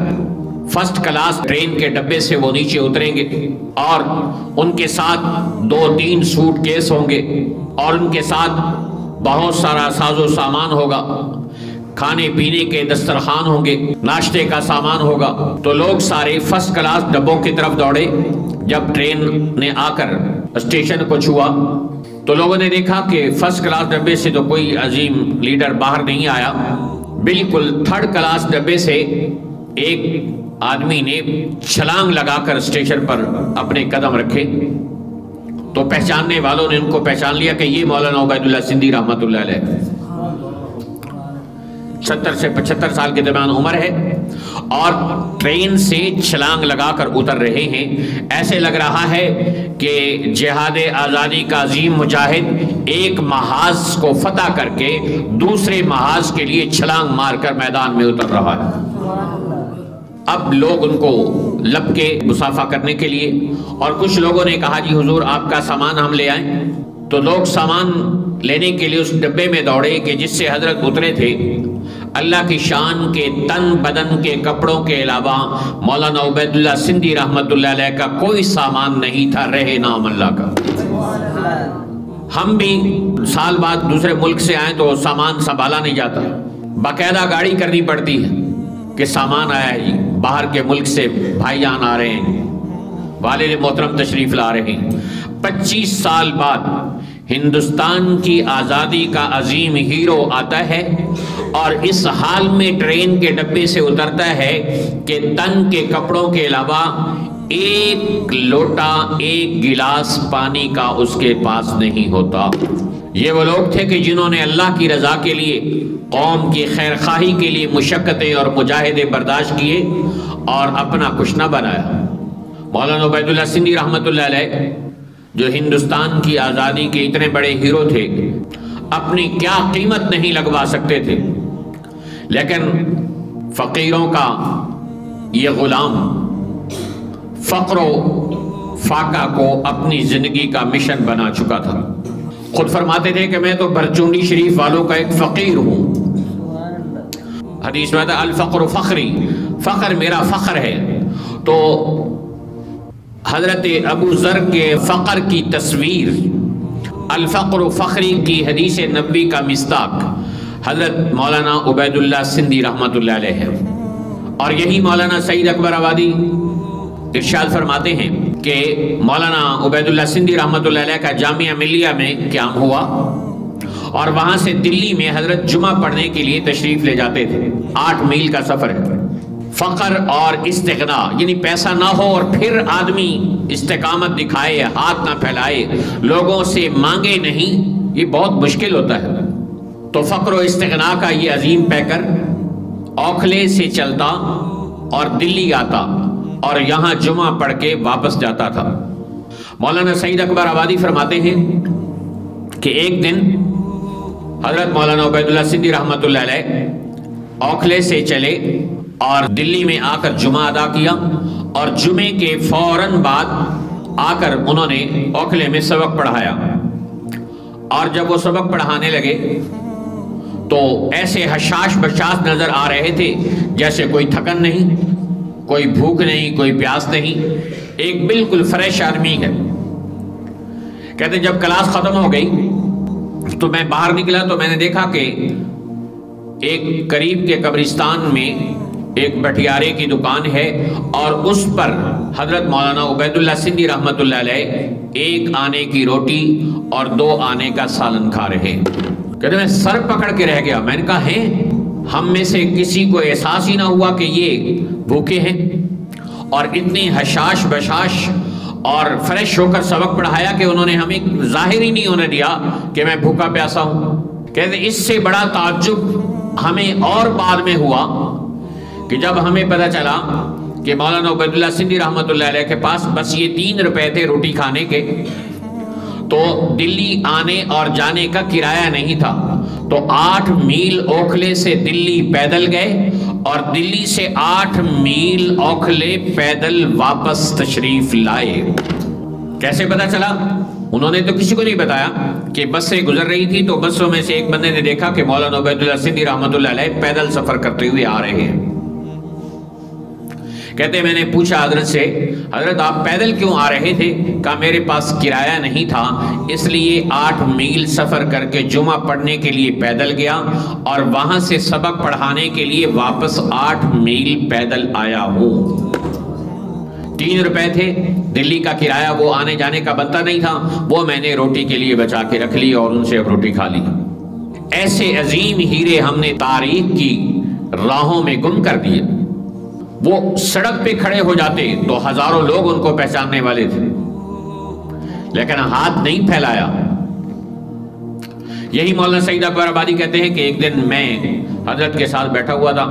فرسٹ کلاس ٹرین کے ڈبے سے وہ نیچے اتریں گے، اور ان کے ساتھ 2-3 سوٹ کیس ہوں گے، اور ان کے ساتھ بہت سارا ساز و سامان ہوگا، کھانے پینے کے دسترخوان ہوں گے، ناشتے کا سامان ہوگا۔ تو لوگ سارے فرسٹ کلاس ڈبوں کی طرف دوڑے۔ جب ٹرین نے آ کر اسٹیشن کو چھوا تو لوگوں نے دیکھا کہ فرسٹ کلاس ڈبے سے تو کوئی عظیم لیڈر باہر نہیں آیا، بالکل تھرڈ کلاس ڈبے سے ایک آدمی نے چھلانگ لگا کر اسٹیشن پر اپنے قدم رکھے۔ تو پہچاننے والوں نے ان کو پہچان لیا کہ یہ مولانا عبید اللہ سندھی رحمۃ اللہ علیہ، 70 سے 75 سال کے درمیان عمر ہے، اور ٹرین سے چھلانگ لگا کر اتر رہے ہیں۔ ایسے لگ رہا ہے کہ جہاد آزادی کا عظیم مجاہد ایک محاذ کو فتح کر کے دوسرے محاذ کے لیے چھلانگ مار کر میدان میں اتر رہا ہے۔ اب لوگ ان کو لب کے مصافحہ کرنے کے لیے، اور کچھ لوگوں نے کہا جی حضور آپ کا سامان ہم لے آئیں۔ تو لوگ سامان لینے کے لیے اس ڈبے میں دوڑے کہ جس سے حضرت اترے تھے۔ اللہ کی شان کے تن بدن کے کپڑوں کے علاوہ مولانا عبید اللہ سندھی رحمۃ اللہ علیہ کا کوئی سامان نہیں تھا، رہے نام اللہ کا۔ ہم بھی سال بعد دوسرے ملک سے آئیں تو سامان سنبھالا نہیں جاتا، باقاعدہ گاڑی کرنی پڑتی ہے کہ سامان آیا ہے جی، باہر کے ملک سے بھائی جان آ رہے ہیں، والد محترم تشریف لا رہے ہیں۔ 25 سال بعد ہندوستان کی آزادی کا عظیم ہیرو آتا ہے اور اس حال میں ٹرین کے ڈبے سے اترتا ہے کہ تن کے کپڑوں کے علاوہ ایک لوٹا ایک گلاس پانی کا اس کے پاس نہیں ہوتا۔ یہ وہ لوگ تھے کہ جنہوں نے اللہ کی رضا کے لیے، قوم کی خیر خواہی کے لیے مشقتیں اور مجاہدے برداشت کیے اور اپنا کچھ نہ بنایا۔ مولانا عبید اللہ سندھی رحمۃ اللہ علیہ جو ہندوستان کی آزادی کے اتنے بڑے ہیرو تھے، اپنی کیا قیمت نہیں لگوا سکتے تھے، لیکن فقیروں کا یہ غلام فقر و فاقہ کو اپنی زندگی کا مشن بنا چکا تھا۔ خود فرماتے تھے کہ میں تو برچونڈی شریف والوں کا ایک فقیر ہوں۔ حدیث میں آتا الفقر فخری، فخر میرا فخر ہے۔ تو حضرت ابو ذر کے فقر کی تصویر، الفقر فخری کی حدیث نبی کا مصداق حضرت مولانا عبید اللہ سندھی رحمۃ اللہ علیہ ہے۔ اور یہی مولانا سعید اکبر آبادی ارشاد فرماتے ہیں کہ مولانا عبید اللہ سندھی رحمۃ اللہ علیہ کا جامعہ ملیہ میں قیام ہوا، اور وہاں سے دلی میں حضرت جمعہ پڑھنے کے لیے تشریف لے جاتے تھے۔ 8 میل کا سفر ہے۔ فقر اور استغنا، یعنی پیسہ نہ ہو اور پھر آدمی استقامت دکھائے، ہاتھ نہ پھیلائے، لوگوں سے مانگے نہیں، یہ بہت مشکل ہوتا ہے۔ تو فقر و استغنا کا یہ عظیم پیکر اوکھلے سے چلتا اور دلی آتا اور یہاں جمعہ پڑھ کے واپس جاتا تھا۔ مولانا سعید اکبر آبادی فرماتے ہیں کہ ایک دن حضرت مولانا عبید اللہ سندھی رحمۃ اللہ علیہ اوکھلے سے چلے اور دلی میں آ کر جمعہ ادا کیا، اور جمعے کے فوراً بعد آ کر انہوں نے اوکھلے میں سبق پڑھایا۔ اور جب وہ سبق پڑھانے لگے تو ایسے حشاش بشاش نظر آ رہے تھے جیسے کوئی تھکن نہیں، کوئی بھوک نہیں، کوئی پیاس نہیں، ایک بالکل فریش آدمی ہے۔ کہتے جب کلاس ختم ہو گئی تو میں باہر نکلا تو میں نے دیکھا کہ ایک قریب کے قبرستان میں ایک بٹیارے کی دکان ہے، اور اس پر حضرت مولانا عبید اللہ سندھی رحمۃ اللہ علیہ 1 آنے کی روٹی اور 2 آنے کا سالن کھا رہے۔ کہتے میں سر پکڑ کے رہ گیا۔ میں نے کہا ہے ہم میں سے کسی کو احساس ہی نہ ہوا کہ یہ بھوکے ہیں، اور اتنی حشاش بشاش اور فریش ہو کر سبق پڑھایا کہ انہوں نے ہمیں ظاہر ہی نہیں ہونے دیا کہ میں بھوکا پیاسا ہوں۔ کہتے اس سے بڑا تعجب ہمیں اور بعد میں ہوا کہ جب ہمیں پتہ چلا کہ مولانا عبیداللہ سندھی رحمۃ اللہ علیہ کے پاس بس یہ 3 روپے تھے روٹی کھانے کے، تو دلی آنے اور جانے کا کرایہ نہیں تھا، تو 8 میل اوکھلے سے دلی پیدل گئے اور دلی سے 8 میل اوکھلے پیدل واپس تشریف لائے۔ کیسے پتا چلا؟ انہوں نے تو کسی کو نہیں بتایا کہ بس سے گزر رہی تھی، تو بسوں میں سے ایک بندے نے دیکھا کہ مولانا عبیداللہ سندھی رحمۃ اللہ علیہ پیدل سفر کرتے ہوئے آ رہے ہیں۔ کہتے میں نے پوچھا حضرت سے، حضرت آپ پیدل کیوں آ رہے تھے؟ کہا میرے پاس کرایہ نہیں تھا، اس لیے 8 میل سفر کر کے جمعہ پڑھنے کے لیے پیدل گیا اور وہاں سے سبق پڑھانے کے لیے واپس 8 میل پیدل آیا ہوں۔ 3 روپے تھے، دلی کا کرایہ وہ آنے جانے کا بنتا نہیں تھا، وہ میں نے روٹی کے لیے بچا کے رکھ لی اور ان سے اب روٹی کھا لی۔ ایسے عظیم ہیرے ہم نے تاریخ کی راہوں میں گم کر دیے۔ وہ سڑک پہ کھڑے ہو جاتے تو ہزاروں لوگ ان کو پہچاننے والے تھے، لیکن ہاتھ نہیں پھیلایا۔ یہی مولانا سعید اکبر آبادی کہتے ہیں کہ ایک دن میں حضرت کے ساتھ بیٹھا ہوا تھا،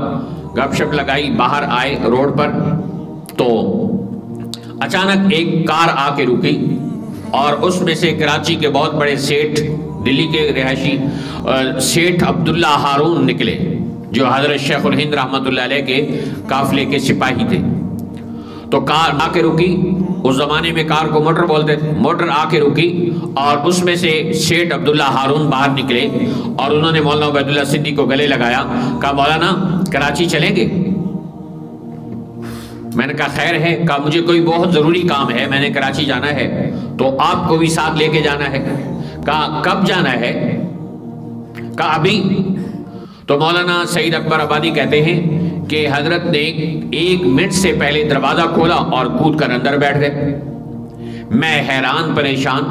گپ شپ لگائی، باہر آئے روڈ پر تو اچانک ایک کار آ کے رکی اور اس میں سے کراچی کے بہت بڑے سیٹھ، دلی کے رہائشی سیٹھ عبداللہ ہارون نکلے، جو حضرت شیخ الہند رحمۃ اللہ علیہ کے قافلے کے سپاہی تھے۔ تو کار آ کے رکی، اس زمانے میں کار کو موٹر بولتے تھے، موٹر آ کے رکی اور اس میں سے سیٹھ عبداللہ ہارون باہر نکلے اور انہوں نے مولانا عبیداللہ سندھی کو گلے لگایا، کہا مولانا کراچی چلیں گے؟ میں نے کہا خیر ہے، کہا مجھے کوئی بہت ضروری کام ہے، میں نے کراچی جانا ہے، تو آپ کو بھی ساتھ لے کے جانا ہے۔ کہا کب جانا ہے؟ کہا ابھی۔ تو مولانا سعید اکبر آبادی کہتے ہیں کہ حضرت نے 1 منٹ سے پہلے دروازہ کھولا اور کود کر اندر بیٹھ گئے۔ میں حیران پریشان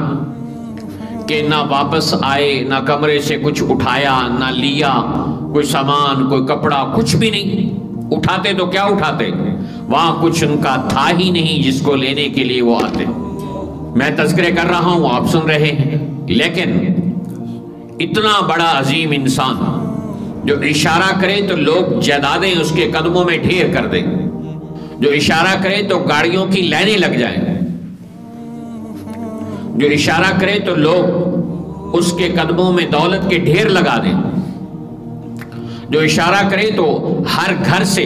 کہ نہ واپس آئے، نہ کمرے سے کچھ اٹھایا، نہ لیا کوئی سامان، کوئی کپڑا، کچھ بھی نہیں۔ اٹھاتے تو کیا اٹھاتے، وہاں کچھ ان کا تھا ہی نہیں جس کو لینے کے لیے وہ آتے۔ میں تذکرے کر رہا ہوں، آپ سن رہے ہیں، لیکن اتنا بڑا عظیم انسان جو اشارہ کرے تو لوگ جائیدادیں اس کے قدموں میں ڈھیر کر دیں، جو اشارہ کرے تو گاڑیوں کی لائنیں لگ جائیں، جو اشارہ کرے تو لوگ اس کے قدموں میں دولت کے ڈھیر لگا دیں، جو اشارہ کرے تو ہر گھر سے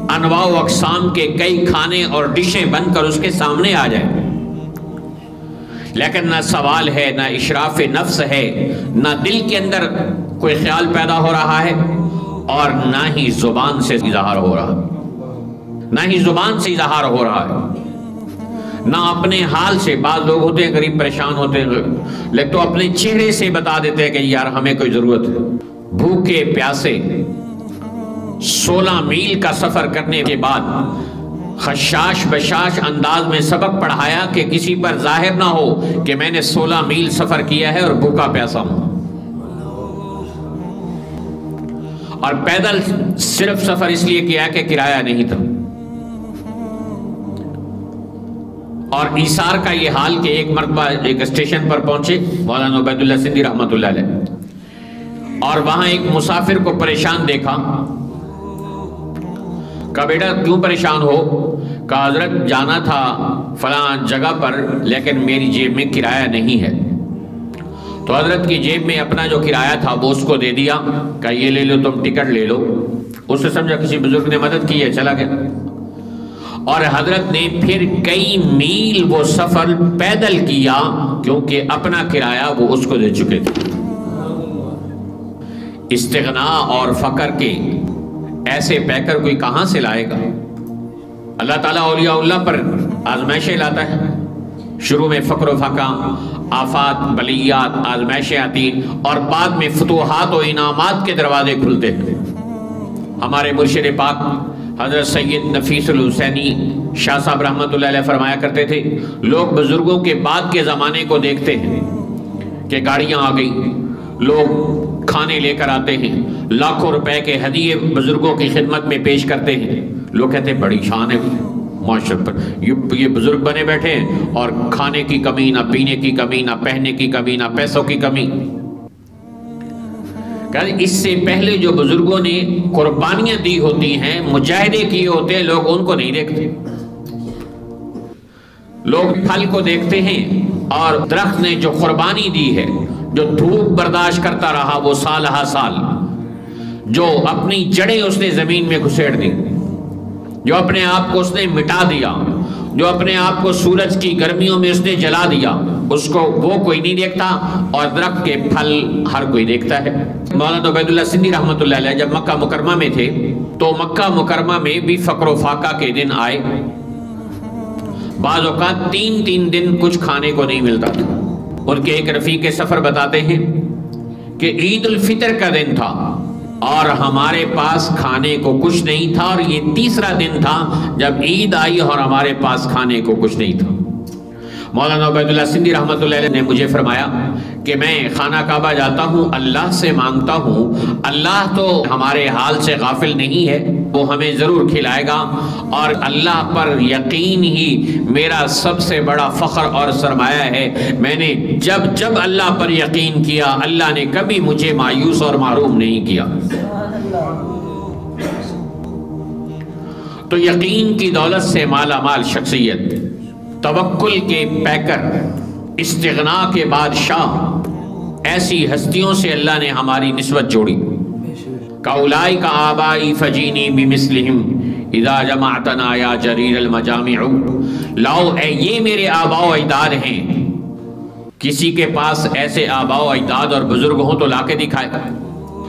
انواع و اقسام کے کئی کھانے اور ڈشیں بن کر اس کے سامنے آ جائیں، لیکن نہ سوال ہے، نہ اشراف نفس ہے، نہ دل کے اندر کوئی خیال پیدا ہو رہا ہے، اور نہ ہی زبان سے اظہار ہو رہا، نہ ہی زبان سے اظہار ہو رہا ہے، نہ اپنے حال سے۔ بعض لوگ ہوتے ہیں غریب پریشان ہوتے ہیں، لیکن تو اپنے چہرے سے بتا دیتے ہیں کہ یار ہمیں کوئی ضرورت ہے۔ بھوکے پیاسے 16 میل کا سفر کرنے کے بعد خشاش بشاش انداز میں سبق پڑھایا کہ کسی پر ظاہر نہ ہو کہ میں نے 16 میل سفر کیا ہے اور بھوکا پیاسا ہوں۔ اور پیدل صرف سفر اس لیے کیا کہ کرایہ نہیں تھا۔ اور ایثار کا یہ حال کہ ایک مرتبہ ایک اسٹیشن پر پہنچے مولانا عبیداللہ سندھی رحمۃ اللہ علیہ، اور وہاں ایک مسافر کو پریشان دیکھا۔ کہا بیٹا کیوں پریشان ہو؟ کہا حضرت جانا تھا فلاں جگہ پر، لیکن میری جیب میں کرایہ نہیں ہے۔ تو حضرت کی جیب میں اپنا جو کرایہ تھا وہ اس کو دے دیا، کہا یہ لے لو، تم ٹکٹ لے لو۔ اس سے سمجھا کسی بزرگ نے مدد کی ہے، چلا گیا۔ اور حضرت نے پھر کئی میل وہ سفر پیدل کیا، کیونکہ اپنا کرایہ وہ اس کو دے چکے تھے۔ استغنا اور فقر کے ایسے پیکر کوئی کہاں سے لائے گا؟ اللہ تعالیٰ اولیاء اللہ پر آزمائشیں لاتا ہے، شروع میں فقر و فقہ، آفات، بلیات، آزمائشیں آتی، اور بعد میں فتوحات و انعامات کے دروازے کھلتے ہیں۔ ہمارے مرشد پاک حضرت سید نفیس الحسینی شاہ صاحب رحمۃ اللہ علیہ فرمایا کرتے تھے، لوگ بزرگوں کے بعد کے زمانے کو دیکھتے ہیں کہ گاڑیاں آ گئی، لوگ کھانے لے کر آتے ہیں، لاکھوں روپے کے ہدیے بزرگوں کی خدمت میں پیش کرتے ہیں، لوگ کہتے ہیں بڑی شان ہے معاشرت پر، یہ بزرگ بنے بیٹھے ہیں اور کھانے کی کمی، نہ پینے کی کمی، نہ پہننے کی کمی، نہ پیسوں کی کمی۔ کہ اس سے پہلے جو بزرگوں نے قربانیاں دی ہوتی ہیں، مجاہدے کیے ہوتے ہیں، لوگ ان کو نہیں دیکھتے۔ لوگ پھل کو دیکھتے ہیں، اور درخت نے جو قربانی دی ہے، جو دھوپ برداشت کرتا رہا وہ سالہ سال، جو اپنی جڑیں اس نے زمین میں گھسیڑ دی، جو اپنے آپ کو اس نے مٹا دیا، جو اپنے آپ کو سورج کی گرمیوں میں اس نے جلا دیا، اس کو وہ کوئی نہیں دیکھتا، اور درخت کے پھل ہر کوئی دیکھتا ہے۔ مولانا عبید اللہ سندھی رحمۃ اللہ علیہ جب مکہ مکرمہ میں تھے تو مکہ مکرمہ میں بھی فقر و فاقہ کے دن آئے، بعض اوقات 3 دن کچھ کھانے کو نہیں ملتا تھا۔ ان کے ایک رفیق سفر بتاتے ہیں کہ عید الفطر کا دن تھا اور ہمارے پاس کھانے کو کچھ نہیں تھا، اور یہ تیسرا دن تھا جب عید آئی اور ہمارے پاس کھانے کو کچھ نہیں تھا۔ مولانا عبید اللہ سندھی رحمۃ اللہ علیہ نے مجھے فرمایا کہ میں خانہ کعبہ جاتا ہوں، اللہ سے مانگتا ہوں، اللہ تو ہمارے حال سے غافل نہیں ہے، وہ ہمیں ضرور کھلائے گا، اور اللہ پر یقین ہی میرا سب سے بڑا فخر اور سرمایہ ہے۔ میں نے جب اللہ پر یقین کیا، اللہ نے کبھی مجھے مایوس اور محروم نہیں کیا۔ تو یقین کی دولت سے مالا مال شخصیت، توکل کے پیکر، استغنا کے بادشاہ، ایسی ہستیوں سے اللہ نے ہماری نسبت جوڑی۔ کاولائک آبائی فجینی بمثلہم اذا جمعتنا یا جریر المجامع، لاؤ اے یہ میرے آباء و اجداد ہیں، کسی کے پاس ایسے آباء و اجداد اور بزرگ ہوں تو لا کے دکھائے۔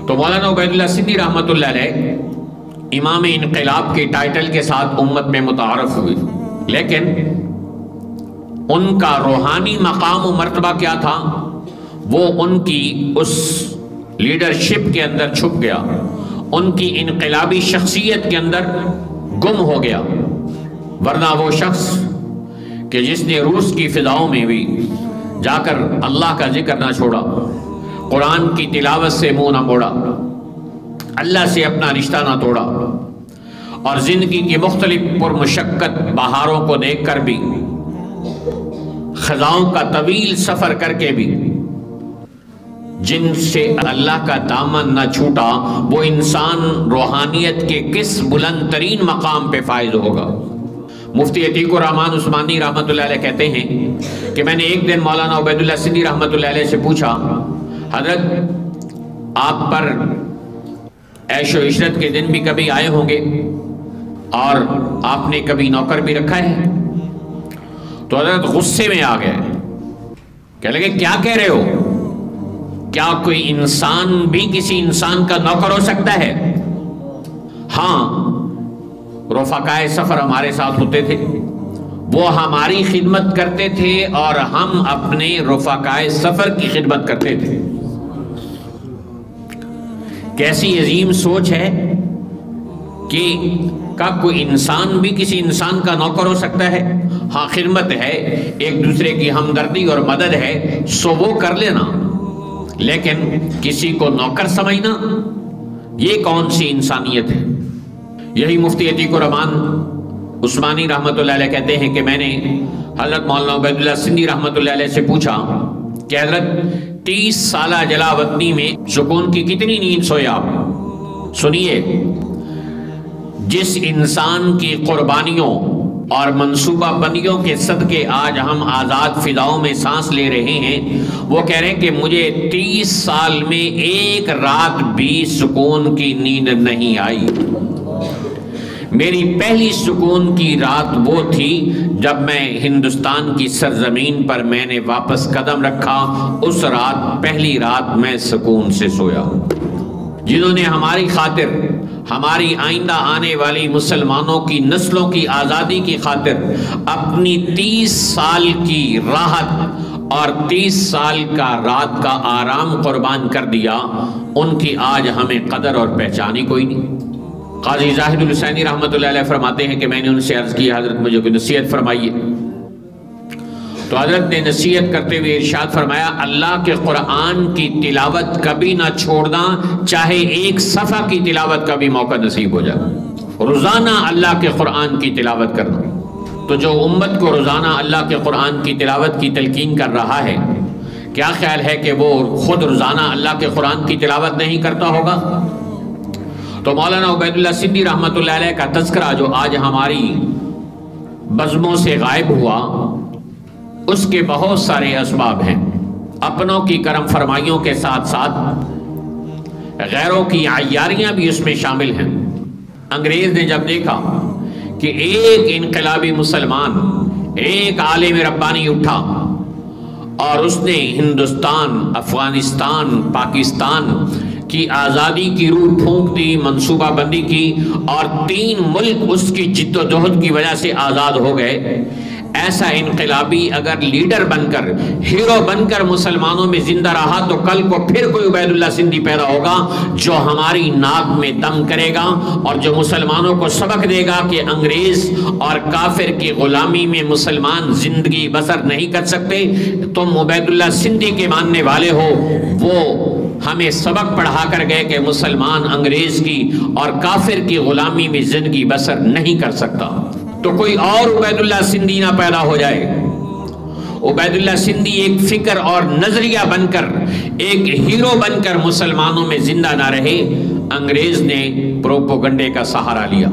تو مولانا عبید اللہ سندھی رحمۃ اللہ علیہ امام انقلاب کے ٹائٹل کے ساتھ امت میں متعارف ہوئے، لیکن ان کا روحانی مقام و مرتبہ کیا تھا وہ ان کی اس لیڈرشپ کے اندر چھپ گیا، ان کی انقلابی شخصیت کے اندر گم ہو گیا۔ ورنہ وہ شخص کہ جس نے روس کی فضاؤں میں بھی جا کر اللہ کا ذکر نہ چھوڑا، قرآن کی تلاوت سے منہ نہ موڑا، اللہ سے اپنا رشتہ نہ توڑا، اور زندگی کی مختلف پرمشقت بہاروں کو دیکھ کر بھی، خزاؤں کا طویل سفر کر کے بھی جن سے اللہ کا دامن نہ چھوٹا، وہ انسان روحانیت کے کس بلند ترین مقام پہ فائز ہوگا۔ مفتی عتیق الرحمن عثمانی رحمۃ اللہ علیہ کہتے ہیں کہ میں نے ایک دن مولانا عبید اللہ سندھی رحمۃ اللہ علیہ سے پوچھا، حضرت آپ پر عیش و عشرت کے دن بھی کبھی آئے ہوں گے اور آپ نے کبھی نوکر بھی رکھا ہے؟ تو حضرت غصے میں آ گئے، کہنے لگے کیا کہہ رہے ہو؟ کیا کوئی انسان بھی کسی انسان کا نوکر ہو سکتا ہے؟ ہاں، رفقائے سفر ہمارے ساتھ ہوتے تھے، وہ ہماری خدمت کرتے تھے اور ہم اپنے رفقائے سفر کی خدمت کرتے تھے۔ کیسی عظیم سوچ ہے کہ کیا کوئی انسان بھی کسی انسان کا نوکر ہو سکتا ہے؟ ہاں، خدمت ہے، ایک دوسرے کی ہمدردی اور مدد ہے، سو وہ کر لینا، لیکن کسی کو نوکر سمجھنا یہ کون سی انسانیت ہے؟ یہی مفتی عتیق الرحمن عثمانی رحمۃ اللہ علیہ کہتے ہیں کہ میں نے حضرت مولانا عبید اللہ سندھی رحمۃ اللہ علیہ سے پوچھا کہ حضرت 30 سالہ جلا وطنی میں سکون کی کتنی نیند سوئے آپ؟ سنیے، جس انسان کی قربانیوں اور منصوبہ بندیوں کے صدقے آج ہم آزاد فضاؤں میں سانس لے رہے ہیں، وہ کہہ رہے ہیں کہ مجھے 30 سال میں ایک رات بھی سکون کی نیند نہیں آئی۔ میری پہلی سکون کی رات وہ تھی جب میں ہندوستان کی سرزمین پر میں نے واپس قدم رکھا، اس رات پہلی رات میں سکون سے سویا۔ جنہوں نے ہماری خاطر، ہماری آئندہ آنے والی مسلمانوں کی نسلوں کی آزادی کی خاطر اپنی 30 سال کی راحت اور 30 سال کا رات کا آرام قربان کر دیا، ان کی آج ہمیں قدر اور پہچان ہی کوئی نہیں۔ قاضی زاہد الحسینی رحمۃ اللہ علیہ فرماتے ہیں کہ میں نے ان سے عرض کیا حضرت مجھے کوئی نصیحت فرمائیے، تو حضرت نے نصیحت کرتے ہوئے ارشاد فرمایا اللہ کے قرآن کی تلاوت کبھی نہ چھوڑنا، چاہے ایک صفحہ کی تلاوت کا بھی موقع نصیب ہو جائے۔ روزانہ اللہ کے قرآن کی تلاوت کرنا۔ تو جو امت کو روزانہ اللہ کے قرآن کی تلاوت کی تلقین کر رہا ہے کیا خیال ہے کہ وہ خود روزانہ اللہ کے قرآن کی تلاوت نہیں کرتا ہوگا؟ تو مولانا عبید اللہ سندھی رحمۃ اللہ علیہ کا تذکرہ جو آج ہماری بزموں سے غائب ہوا، اس کے بہت سارے اسباب ہیں۔ اپنوں کی کرم فرمائیوں کے ساتھ ساتھ غیروں کی عیاریاں بھی اس میں شامل ہیں۔ انگریز نے جب دیکھا کہ ایک انقلابی مسلمان، ایک عالم ربانی اٹھا اور اس نے ہندوستان، افغانستان، پاکستان کی آزادی کی روح پھونک دی، منصوبہ بندی کی، اور 3 ملک اس کی جد و جہد کی وجہ سے آزاد ہو گئے، ایسا انقلابی اگر لیڈر بن کر، ہیرو بن کر مسلمانوں میں زندہ رہا تو کل کو پھر کوئی عبید اللہ سندھی پیدا ہوگا جو ہماری ناک میں دم کرے گا اور جو مسلمانوں کو سبق دے گا کہ انگریز اور کافر کی غلامی میں مسلمان زندگی بسر نہیں کر سکتے۔ تم عبید اللہ سندھی کے ماننے والے ہو، وہ ہمیں سبق پڑھا کر گئے کہ مسلمان انگریز کی اور کافر کی غلامی میں زندگی بسر نہیں کر سکتا، تو کوئی اور عبید اللہ سندھی نہ پیدا ہو جائے۔ عبید اللہ سندھی ایک فکر اور نظریہ بن کر، ایک ہیرو بن کر مسلمانوں میں زندہ نہ رہے۔ انگریز نے پروپوگنڈے کا سہارا لیا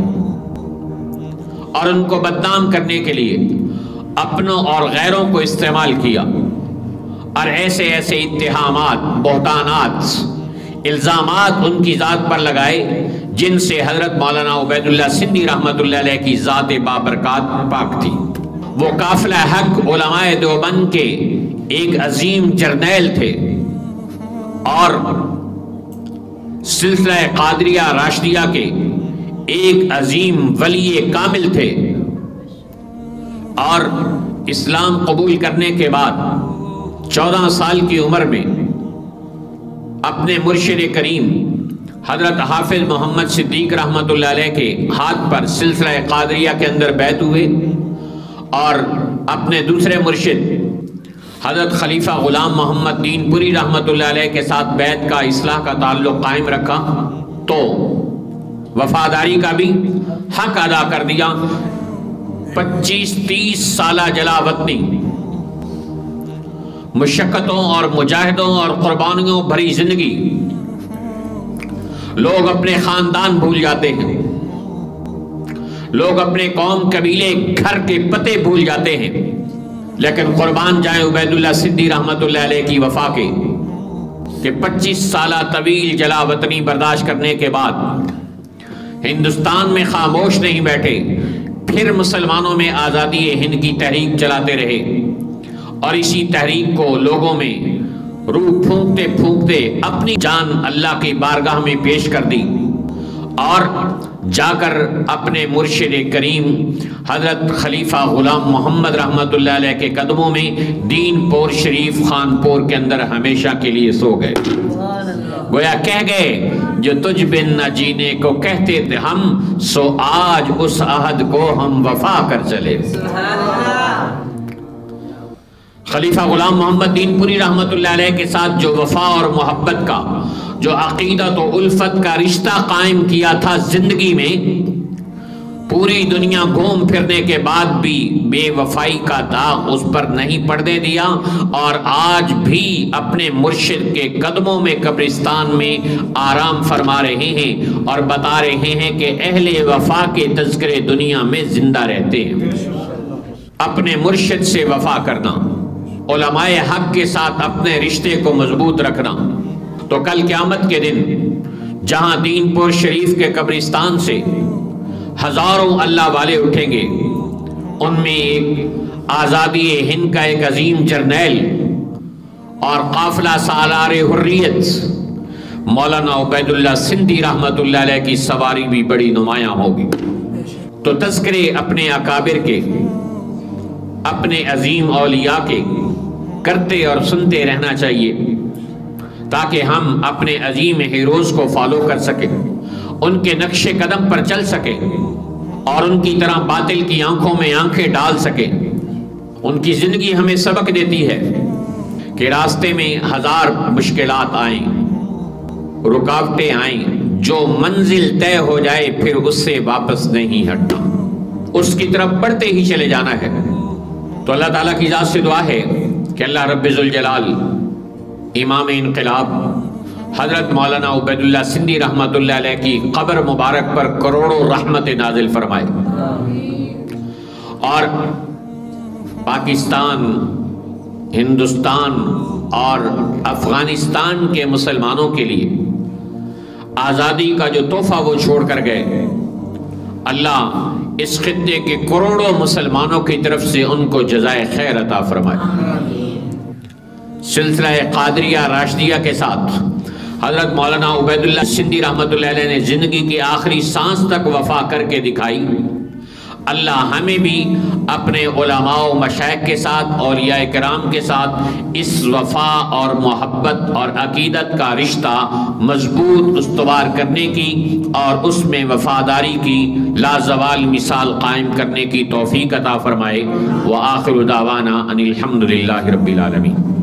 اور ان کو بدنام کرنے کے لیے اپنوں اور غیروں کو استعمال کیا، اور ایسے ایسے اتہامات، بہتانات، الزامات ان کی ذات پر لگائے جن سے حضرت مولانا عبید اللہ سندھی رحمۃ اللہ علیہ کی ذات بابرکات پاک تھی۔ وہ قافلہ حق علماء دیوبند کے ایک عظیم جرنیل تھے اور سلسلہ قادریہ راشدیہ کے ایک عظیم ولی کامل تھے، اور اسلام قبول کرنے کے بعد 14 سال کی عمر میں اپنے مرشد کریم حضرت حافظ محمد صدیق رحمۃ اللہ علیہ کے ہاتھ پر سلسلہ قادریہ کے اندر بیعت ہوئے، اور اپنے دوسرے مرشد حضرت خلیفہ غلام محمد دین پوری رحمۃ اللہ علیہ کے ساتھ بیعت کا، اصلاح کا تعلق قائم رکھا، تو وفاداری کا بھی حق ادا کر دیا۔ 25-30 سالہ جلا وطنی، مشقتوں اور مجاہدوں اور قربانیوں بھری زندگی، لوگ اپنے خاندان بھول جاتے ہیں، لوگ اپنے قوم، قبیلے، گھر کے پتے بھول جاتے ہیں، لیکن قربان جائیں عبید اللہ سندھی رحمۃ اللہ علیہ کی وفا کے کہ 25 سالہ طویل جلا وطنی برداشت کرنے کے بعد ہندوستان میں خاموش نہیں بیٹھے، پھر مسلمانوں میں آزادی ہند کی تحریک چلاتے رہے، اور اسی تحریک کو لوگوں میں روح پھونکتے پھونکتے اپنی جان اللہ کی بارگاہ میں پیش کر دی، اور جا کر اپنے مرشد کریم حضرت خلیفہ غلام محمد رحمۃ اللہ علیہ کے قدموں میں دین پور شریف خانپور کے اندر ہمیشہ کے لیے سو گئے۔ گویا کہہ گئے جو تجھ بن نہ جینے کو کہتے تھے ہم، سو آج اس عہد کو ہم وفا کر چلے۔ خلیفہ غلام محمد دین پوری رحمۃ اللہ علیہ کے ساتھ جو وفا اور محبت کا، جو عقیدت و الفت کا رشتہ قائم کیا تھا زندگی میں، پوری دنیا گھوم پھرنے کے بعد بھی بے وفائی کا داغ اس پر نہیں پڑنے دیا، اور آج بھی اپنے مرشد کے قدموں میں قبرستان میں آرام فرما رہے ہیں اور بتا رہے ہیں کہ اہل وفا کے تذکرے دنیا میں زندہ رہتے ہیں۔ اپنے مرشد سے وفا کرنا، علماء حق کے ساتھ اپنے رشتے کو مضبوط رکھنا، تو کل قیامت کے دن جہاں دین پور شریف کے قبرستان سے ہزاروں اللہ والے اٹھیں گے، ان میں ایک آزادی ہند کا ایک عظیم جرنیل اور قافلہ سالار حریت مولانا عبید اللہ سندھی رحمۃ اللہ علیہ کی سواری بھی بڑی نمایاں ہوگی۔ تو تذکرے اپنے اکابر کے، اپنے عظیم اولیاء کے کرتے اور سنتے رہنا چاہیے، تاکہ ہم اپنے عظیم ہیروز کو فالو کر سکیں، ان کے نقش قدم پر چل سکیں، اور ان کی طرح باطل کی آنکھوں میں آنکھیں ڈال سکیں۔ ان کی زندگی ہمیں سبق دیتی ہے کہ راستے میں ہزار مشکلات آئیں، رکاوٹیں آئیں، جو منزل طے ہو جائے پھر اس سے واپس نہیں ہٹنا، اس کی طرف بڑھتے ہی چلے جانا ہے۔ تو اللہ تعالیٰ کی ذات سے دعا ہے کہ اللہ رب ذوالجلال امام انقلاب حضرت مولانا عبید اللہ سندھی رحمۃ اللہ علیہ کی قبر مبارک پر کروڑوں رحمت نازل فرمائے، اور پاکستان، ہندوستان اور افغانستان کے مسلمانوں کے لیے آزادی کا جو تحفہ وہ چھوڑ کر گئے، اللہ اس خطے کے کروڑوں مسلمانوں کی طرف سے ان کو جزائے خیر عطا فرمائے۔ سلسلہ قادریہ راشدیہ کے ساتھ حضرت مولانا عبید اللہ سندھی رحمۃ اللہ علیہ نے زندگی کی آخری سانس تک وفا کر کے دکھائی۔ اللہ ہمیں بھی اپنے علماء و مشائخ کے ساتھ، اولیاء کرام کے ساتھ اس وفا اور محبت اور عقیدت کا رشتہ مضبوط استوار کرنے کی اور اس میں وفاداری کی لازوال مثال قائم کرنے کی توفیق عطا فرمائے۔ وآخر دعوانا ان الحمد للہ رب العالمین۔